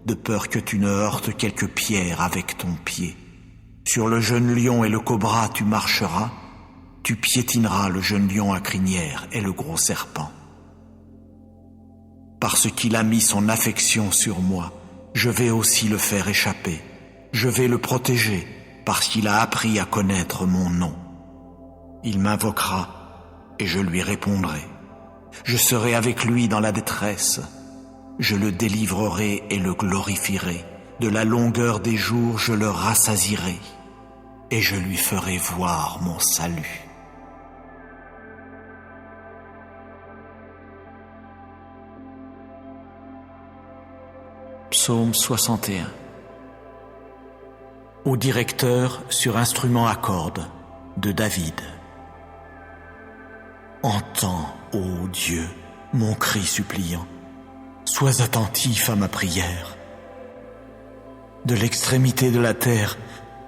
A: de peur que tu ne heurtes quelque pierre avec ton pied. Sur le jeune lion et le cobra tu marcheras, tu piétineras le jeune lion à crinière et le gros serpent. Parce qu'il a mis son affection sur moi, je vais aussi le faire échapper. Je vais le protéger, parce qu'il a appris à connaître mon nom. Il m'invoquera, et je lui répondrai. Je serai avec lui dans la détresse. Je le délivrerai et le glorifierai. De la longueur des jours, je le rassasierai, et je lui ferai voir mon salut. Psaume 61. Au directeur sur instrument à cordes de David. Entends, ô Dieu, mon cri suppliant. Sois attentif à ma prière. De l'extrémité de la terre,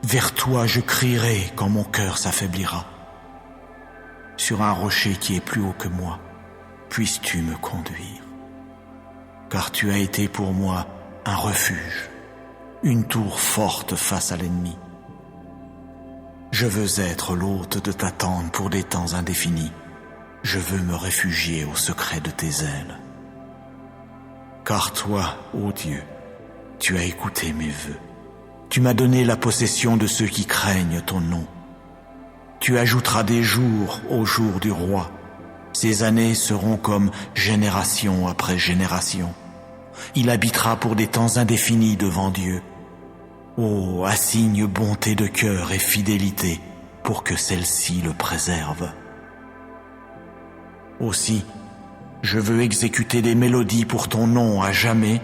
A: vers toi je crierai quand mon cœur s'affaiblira. Sur un rocher qui est plus haut que moi, puisses-tu me conduire. Car tu as été pour moi un refuge, une tour forte face à l'ennemi. Je veux être l'hôte de ta tente pour des temps indéfinis. Je veux me réfugier au secret de tes ailes. Car toi, ô Dieu, tu as écouté mes vœux. Tu m'as donné la possession de ceux qui craignent ton nom. Tu ajouteras des jours au jour du roi. Ces années seront comme génération après génération. Il habitera pour des temps indéfinis devant Dieu. Oh, assigne bonté de cœur et fidélité pour que celle-ci le préserve. Aussi, je veux exécuter des mélodies pour ton nom à jamais,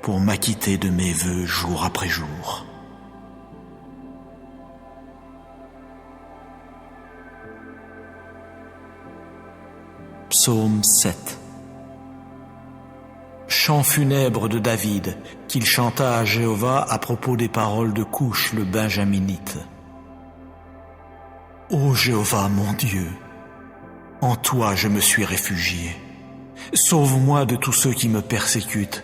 A: pour m'acquitter de mes vœux jour après jour. Psaume 7. Chant funèbre de David, qu'il chanta à Jéhovah à propos des paroles de Couche le Benjaminite. Ô Jéhovah mon Dieu, en toi je me suis réfugié. Sauve-moi de tous ceux qui me persécutent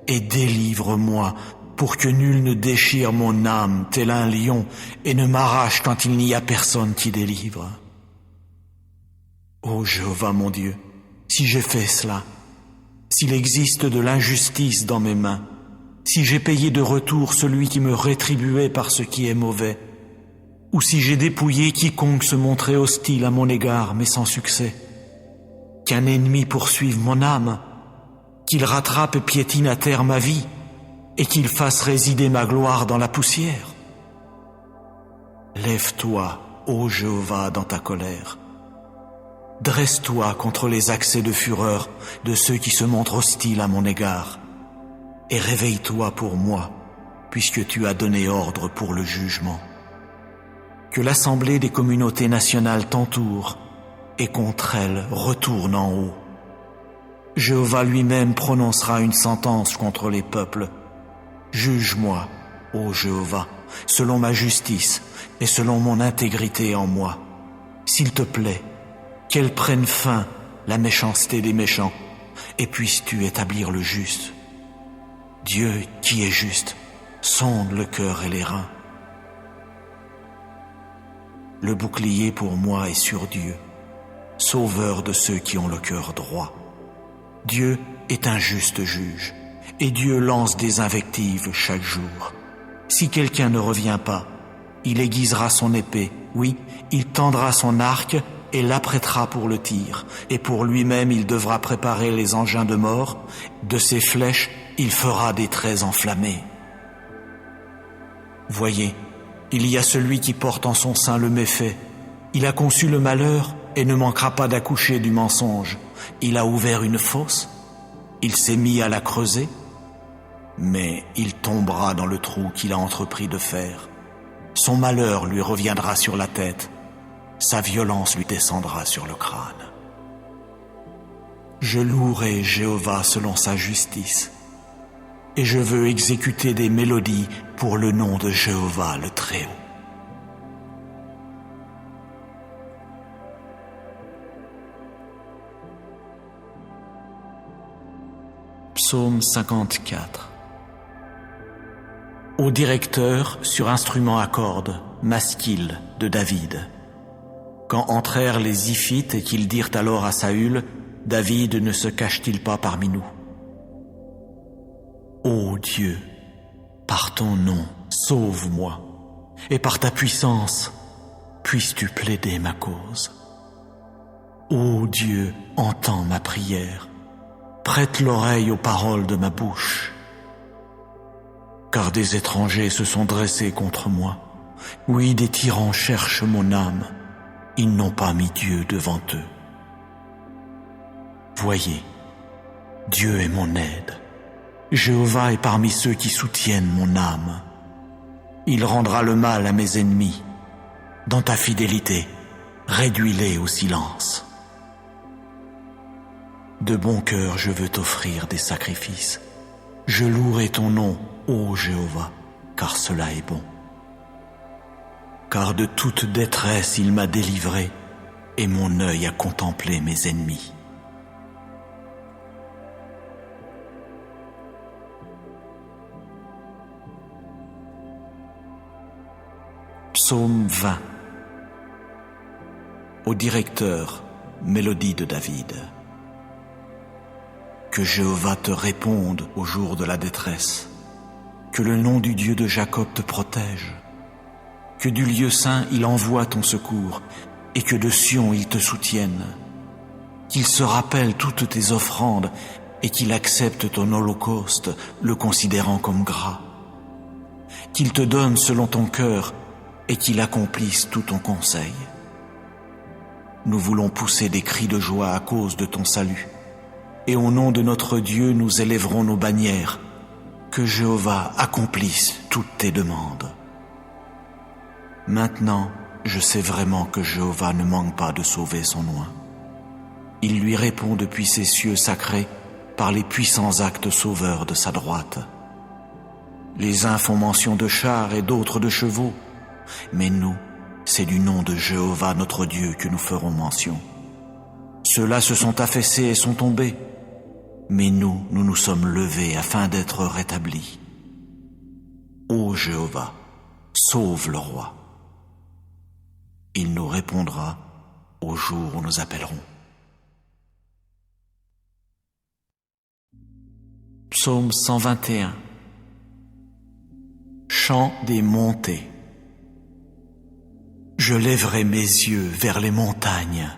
A: et délivre-moi pour que nul ne déchire mon âme tel un lion et ne m'arrache quand il n'y a personne qui délivre. Ô Jéhovah mon Dieu, si j'ai fait cela, s'il existe de l'injustice dans mes mains, si j'ai payé de retour celui qui me rétribuait par ce qui est mauvais, ou si j'ai dépouillé quiconque se montrait hostile à mon égard, mais sans succès, qu'un ennemi poursuive mon âme, qu'il rattrape et piétine à terre ma vie, et qu'il fasse résider ma gloire dans la poussière. Lève-toi, ô Jéhovah, dans ta colère. Dresse-toi contre les accès de fureur de ceux qui se montrent hostiles à mon égard, et réveille-toi pour moi, puisque tu as donné ordre pour le jugement. Que l'assemblée des communautés nationales t'entoure, et contre elle retourne en haut. Jéhovah lui-même prononcera une sentence contre les peuples. Juge-moi, ô Jéhovah, selon ma justice et selon mon intégrité en moi. S'il te plaît, qu'elle prenne fin, la méchanceté des méchants, et puisses-tu établir le juste. Dieu qui est juste, sonde le cœur et les reins. Le bouclier pour moi est sur Dieu, sauveur de ceux qui ont le cœur droit. Dieu est un juste juge, et Dieu lance des invectives chaque jour. Si quelqu'un ne revient pas, il aiguisera son épée, oui, il tendra son arc et l'apprêtera pour le tir, et pour lui-même il devra préparer les engins de mort, de ses flèches il fera des traits enflammés. Voyez, il y a celui qui porte en son sein le méfait, il a conçu le malheur et ne manquera pas d'accoucher du mensonge. Il a ouvert une fosse, il s'est mis à la creuser, mais il tombera dans le trou qu'il a entrepris de faire. Son malheur lui reviendra sur la tête, sa violence lui descendra sur le crâne. Je louerai Jéhovah selon sa justice, et je veux exécuter des mélodies pour le nom de Jéhovah le Très-Haut. Psaume 54. Au directeur sur instrument à cordes, Masquil de David. Quand entrèrent les Ziphites et qu'ils dirent alors à Saül, David ne se cache-t-il pas parmi nous? Ô Dieu, par ton nom, sauve-moi, et par ta puissance, puisses-tu plaider ma cause. Ô Dieu, entends ma prière, prête l'oreille aux paroles de ma bouche. Car des étrangers se sont dressés contre moi, oui, des tyrans cherchent mon âme, ils n'ont pas mis Dieu devant eux. Voyez, Dieu est mon aide. Jéhovah est parmi ceux qui soutiennent mon âme. Il rendra le mal à mes ennemis. Dans ta fidélité, réduis-les au silence. De bon cœur je veux t'offrir des sacrifices. Je louerai ton nom, ô Jéhovah, car cela est bon. Car de toute détresse il m'a délivré, et mon œil a contemplé mes ennemis. Psaume 20. Au directeur, mélodie de David. Que Jéhovah te réponde au jour de la détresse. Que le nom du Dieu de Jacob te protège. Que du lieu saint il envoie ton secours et que de Sion il te soutienne. Qu'il se rappelle toutes tes offrandes et qu'il accepte ton holocauste, le considérant comme gras. Qu'il te donne selon ton cœur et qu'il accomplisse tout ton conseil. Nous voulons pousser des cris de joie à cause de ton salut. Et au nom de notre Dieu, nous élèverons nos bannières. Que Jéhovah accomplisse toutes tes demandes. Maintenant, je sais vraiment que Jéhovah ne manque pas de sauver son oint. Il lui répond depuis ses cieux sacrés par les puissants actes sauveurs de sa droite. Les uns font mention de chars et d'autres de chevaux, mais nous, c'est du nom de Jéhovah notre Dieu que nous ferons mention. Ceux-là se sont affaissés et sont tombés, mais nous nous sommes levés afin d'être rétablis. Ô Jéhovah, sauve le roi. Il nous répondra au jour où nous appellerons. Psaume 121. Chant des montées. Je lèverai mes yeux vers les montagnes.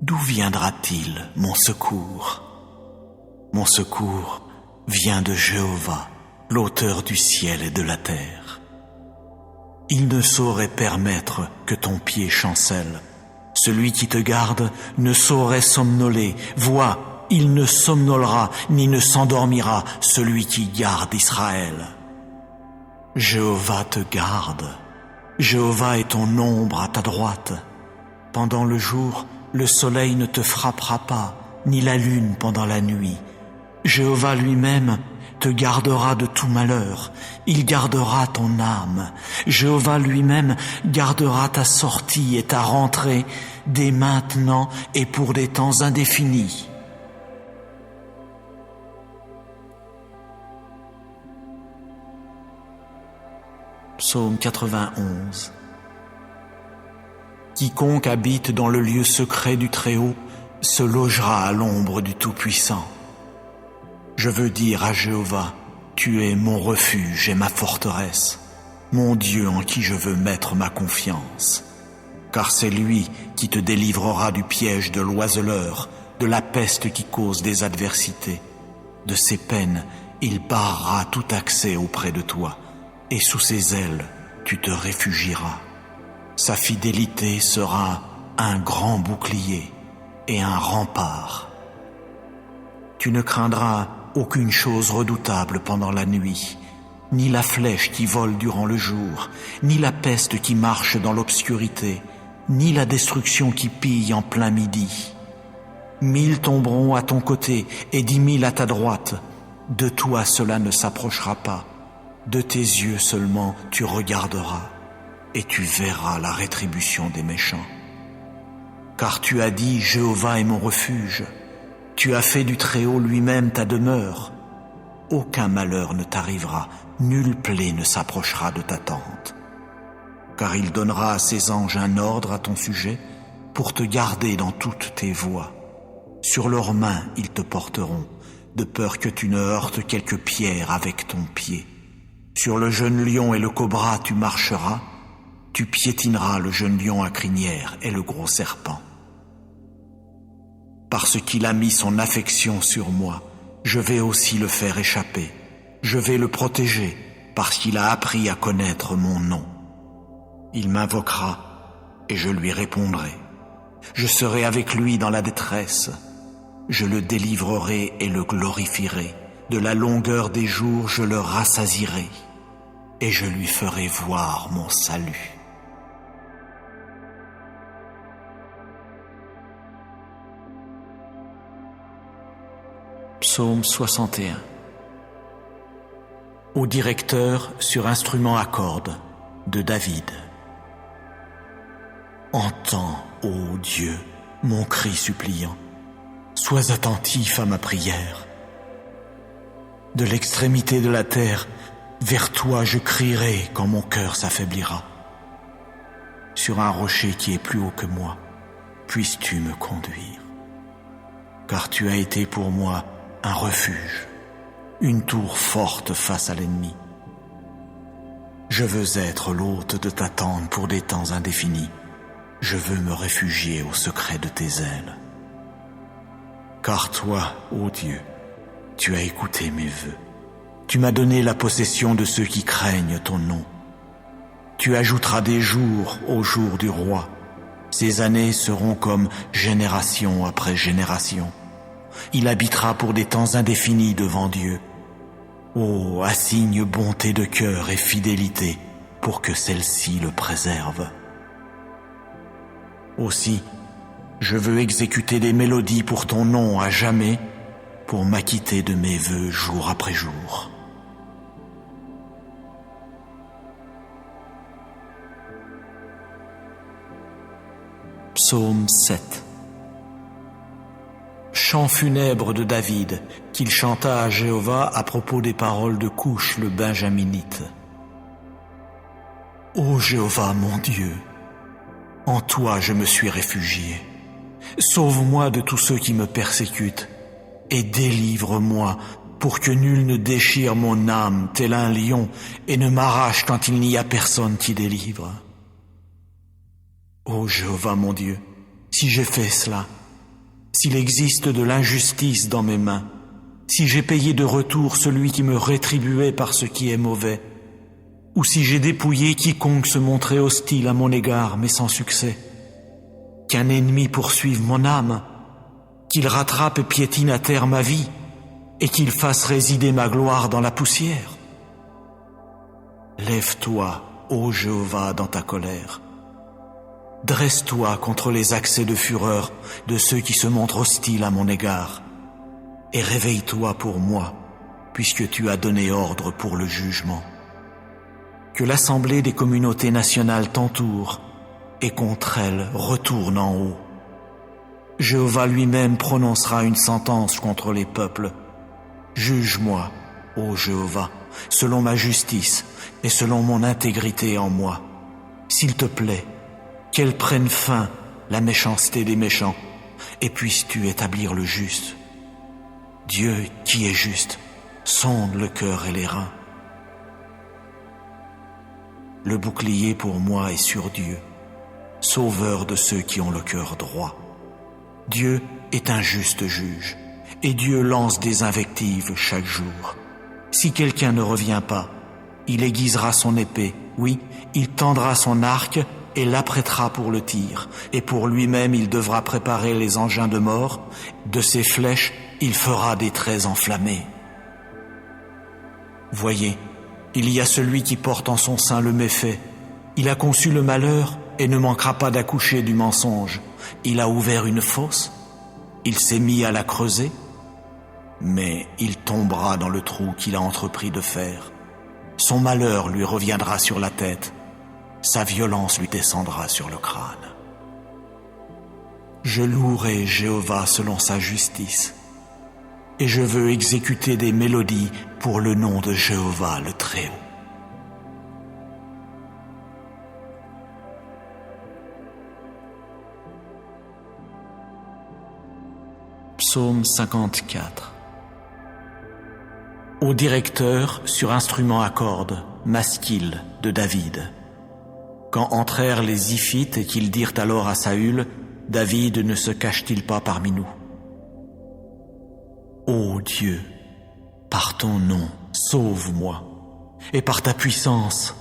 A: D'où viendra-t-il mon secours? Mon secours vient de Jéhovah, l'auteur du ciel et de la terre. Il ne saurait permettre que ton pied chancelle. Celui qui te garde ne saurait somnoler. Vois, il ne somnolera ni ne s'endormira, celui qui garde Israël. Jéhovah te garde. Jéhovah est ton ombre à ta droite. Pendant le jour, le soleil ne te frappera pas, ni la lune pendant la nuit. Jéhovah lui-même te gardera de tout malheur. Il gardera ton âme. Jéhovah lui-même gardera ta sortie et ta rentrée dès maintenant et pour des temps indéfinis. Psaume 91. Quiconque habite dans le lieu secret du Très-Haut se logera à l'ombre du Tout-Puissant. Je veux dire à Jéhovah, tu es mon refuge et ma forteresse, mon Dieu en qui je veux mettre ma confiance. Car c'est lui qui te délivrera du piège de l'oiseleur, de la peste qui cause des adversités. De ses peines, il barrera tout accès auprès de toi, et sous ses ailes, tu te réfugieras. Sa fidélité sera un grand bouclier et un rempart. Tu ne craindras aucune chose redoutable pendant la nuit, ni la flèche qui vole durant le jour, ni la peste qui marche dans l'obscurité, ni la destruction qui pille en plein midi. 1000 tomberont à ton côté et 10 000 à ta droite. De toi cela ne s'approchera pas. De tes yeux seulement tu regarderas, et tu verras la rétribution des méchants. Car tu as dit, Jéhovah est mon refuge. Tu as fait du Très-Haut lui-même ta demeure. Aucun malheur ne t'arrivera, nulle plaie ne s'approchera de ta tente. Car il donnera à ses anges un ordre à ton sujet pour te garder dans toutes tes voies. Sur leurs mains ils te porteront, de peur que tu ne heurtes quelque pierre avec ton pied. Sur le jeune lion et le cobra tu marcheras, tu piétineras le jeune lion à crinière et le gros serpent. Parce qu'il a mis son affection sur moi, je vais aussi le faire échapper. Je vais le protéger, parce qu'il a appris à connaître mon nom. Il m'invoquera, et je lui répondrai. Je serai avec lui dans la détresse. Je le délivrerai et le glorifierai. De la longueur des jours, je le rassasierai, et je lui ferai voir mon salut. Psaume 61. Au directeur sur instrument à cordes de David. Entends, ô Dieu, mon cri suppliant. Sois attentif à ma prière. De l'extrémité de la terre, vers toi je crierai quand mon cœur s'affaiblira. Sur un rocher qui est plus haut que moi, puisses-tu me conduire. Car tu as été pour moi un refuge, une tour forte face à l'ennemi. Je veux être l'hôte de ta tente pour des temps indéfinis. Je veux me réfugier au secret de tes ailes. Car toi, ô Dieu, tu as écouté mes vœux. Tu m'as donné la possession de ceux qui craignent ton nom. Tu ajouteras des jours au jour du roi. Ces années seront comme génération après génération. Il habitera pour des temps indéfinis devant Dieu. Oh, assigne bonté de cœur et fidélité pour que celle-ci le préserve. Aussi, je veux exécuter des mélodies pour ton nom à jamais, pour m'acquitter de mes vœux jour après jour. Psaume 7. Chant funèbre de David, qu'il chanta à Jéhovah à propos des paroles de Couche le Benjaminite. Ô Jéhovah mon Dieu, en toi je me suis réfugié. Sauve-moi de tous ceux qui me persécutent et délivre-moi pour que nul ne déchire mon âme tel un lion et ne m'arrache quand il n'y a personne qui délivre. Ô Jéhovah mon Dieu, si j'ai fait cela, s'il existe de l'injustice dans mes mains, si j'ai payé de retour celui qui me rétribuait par ce qui est mauvais, ou si j'ai dépouillé quiconque se montrait hostile à mon égard, mais sans succès, qu'un ennemi poursuive mon âme, qu'il rattrape et piétine à terre ma vie, et qu'il fasse résider ma gloire dans la poussière. Lève-toi, ô Jéhovah, dans ta colère. Dresse-toi contre les accès de fureur de ceux qui se montrent hostiles à mon égard, et réveille-toi pour moi, puisque tu as donné ordre pour le jugement. Que l'assemblée des communautés nationales t'entoure, et contre elle retourne en haut. Jéhovah lui-même prononcera une sentence contre les peuples. Juge-moi, ô Jéhovah, selon ma justice et selon mon intégrité en moi. S'il te plaît, qu'elle prenne fin, la méchanceté des méchants, et puisses-tu établir le juste. Dieu qui est juste, sonde le cœur et les reins. Le bouclier pour moi est sur Dieu, sauveur de ceux qui ont le cœur droit. Dieu est un juste juge, et Dieu lance des invectives chaque jour. Si quelqu'un ne revient pas, il aiguisera son épée, oui, il tendra son arc et l'apprêtera pour le tir, et pour lui-même il devra préparer les engins de mort, de ses flèches il fera des traits enflammés. Voyez, il y a celui qui porte en son sein le méfait, il a conçu le malheur et ne manquera pas d'accoucher du mensonge. Il a ouvert une fosse, il s'est mis à la creuser, mais il tombera dans le trou qu'il a entrepris de faire. Son malheur lui reviendra sur la tête, sa violence lui descendra sur le crâne. Je louerai Jéhovah selon sa justice, et je veux exécuter des mélodies pour le nom de Jéhovah le Très-Haut. Psaume 54. Au directeur sur instrument à cordes, Masquil de David. Quand entrèrent les Ziphites et qu'ils dirent alors à Saül, David ne se cache-t-il pas parmi nous? Ô Dieu, par ton nom, sauve-moi, et par ta puissance,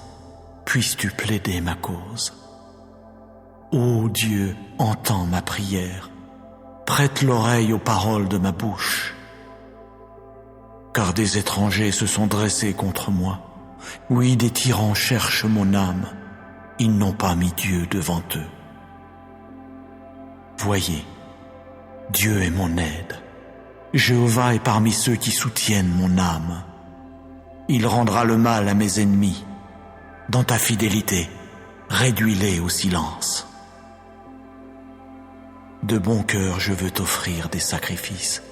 A: puisses-tu plaider ma cause. Ô Dieu, entends ma prière, prête l'oreille aux paroles de ma bouche. Car des étrangers se sont dressés contre moi, oui, des tyrans cherchent mon âme, ils n'ont pas mis Dieu devant eux. Voyez, Dieu est mon aide. Jéhovah est parmi ceux qui soutiennent mon âme. Il rendra le mal à mes ennemis. Dans ta fidélité, réduis-les au silence. De bon cœur, je veux t'offrir des sacrifices.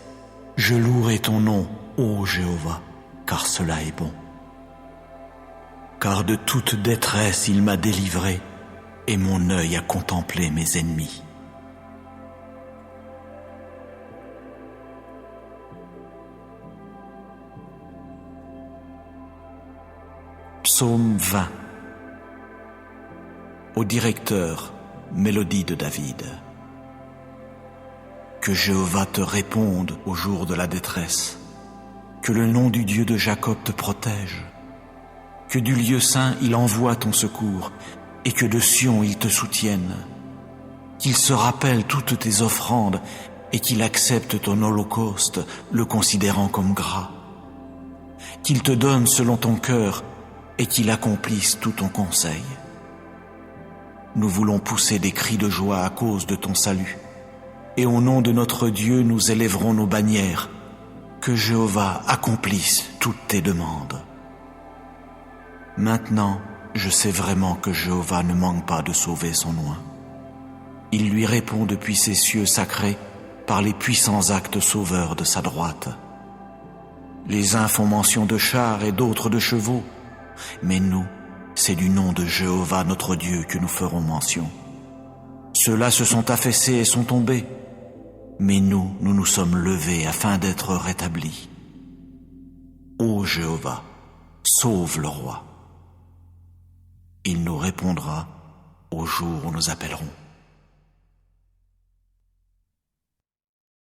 A: Je louerai ton nom, ô Jéhovah, car cela est bon. Car de toute détresse il m'a délivré, et mon œil a contemplé mes ennemis. Psaume 20. Au directeur, mélodie de David. Que Jéhovah te réponde au jour de la détresse. Que le nom du Dieu de Jacob te protège. Que du lieu saint il envoie ton secours et que de Sion il te soutienne. Qu'il se rappelle toutes tes offrandes et qu'il accepte ton holocauste, le considérant comme gras. Qu'il te donne selon ton cœur et qu'il accomplisse tout ton conseil. Nous voulons pousser des cris de joie à cause de ton salut. Et au nom de notre Dieu, nous élèverons nos bannières. Que Jéhovah accomplisse toutes tes demandes. Maintenant, je sais vraiment que Jéhovah ne manque pas de sauver son oint. Il lui répond depuis ses cieux sacrés par les puissants actes sauveurs de sa droite. Les uns font mention de chars et d'autres de chevaux, mais nous, c'est du nom de Jéhovah notre Dieu que nous ferons mention. Ceux-là se sont affaissés et sont tombés, mais nous nous sommes levés afin d'être rétablis. Ô Jéhovah, sauve le roi. Il nous répondra au jour où nous appellerons.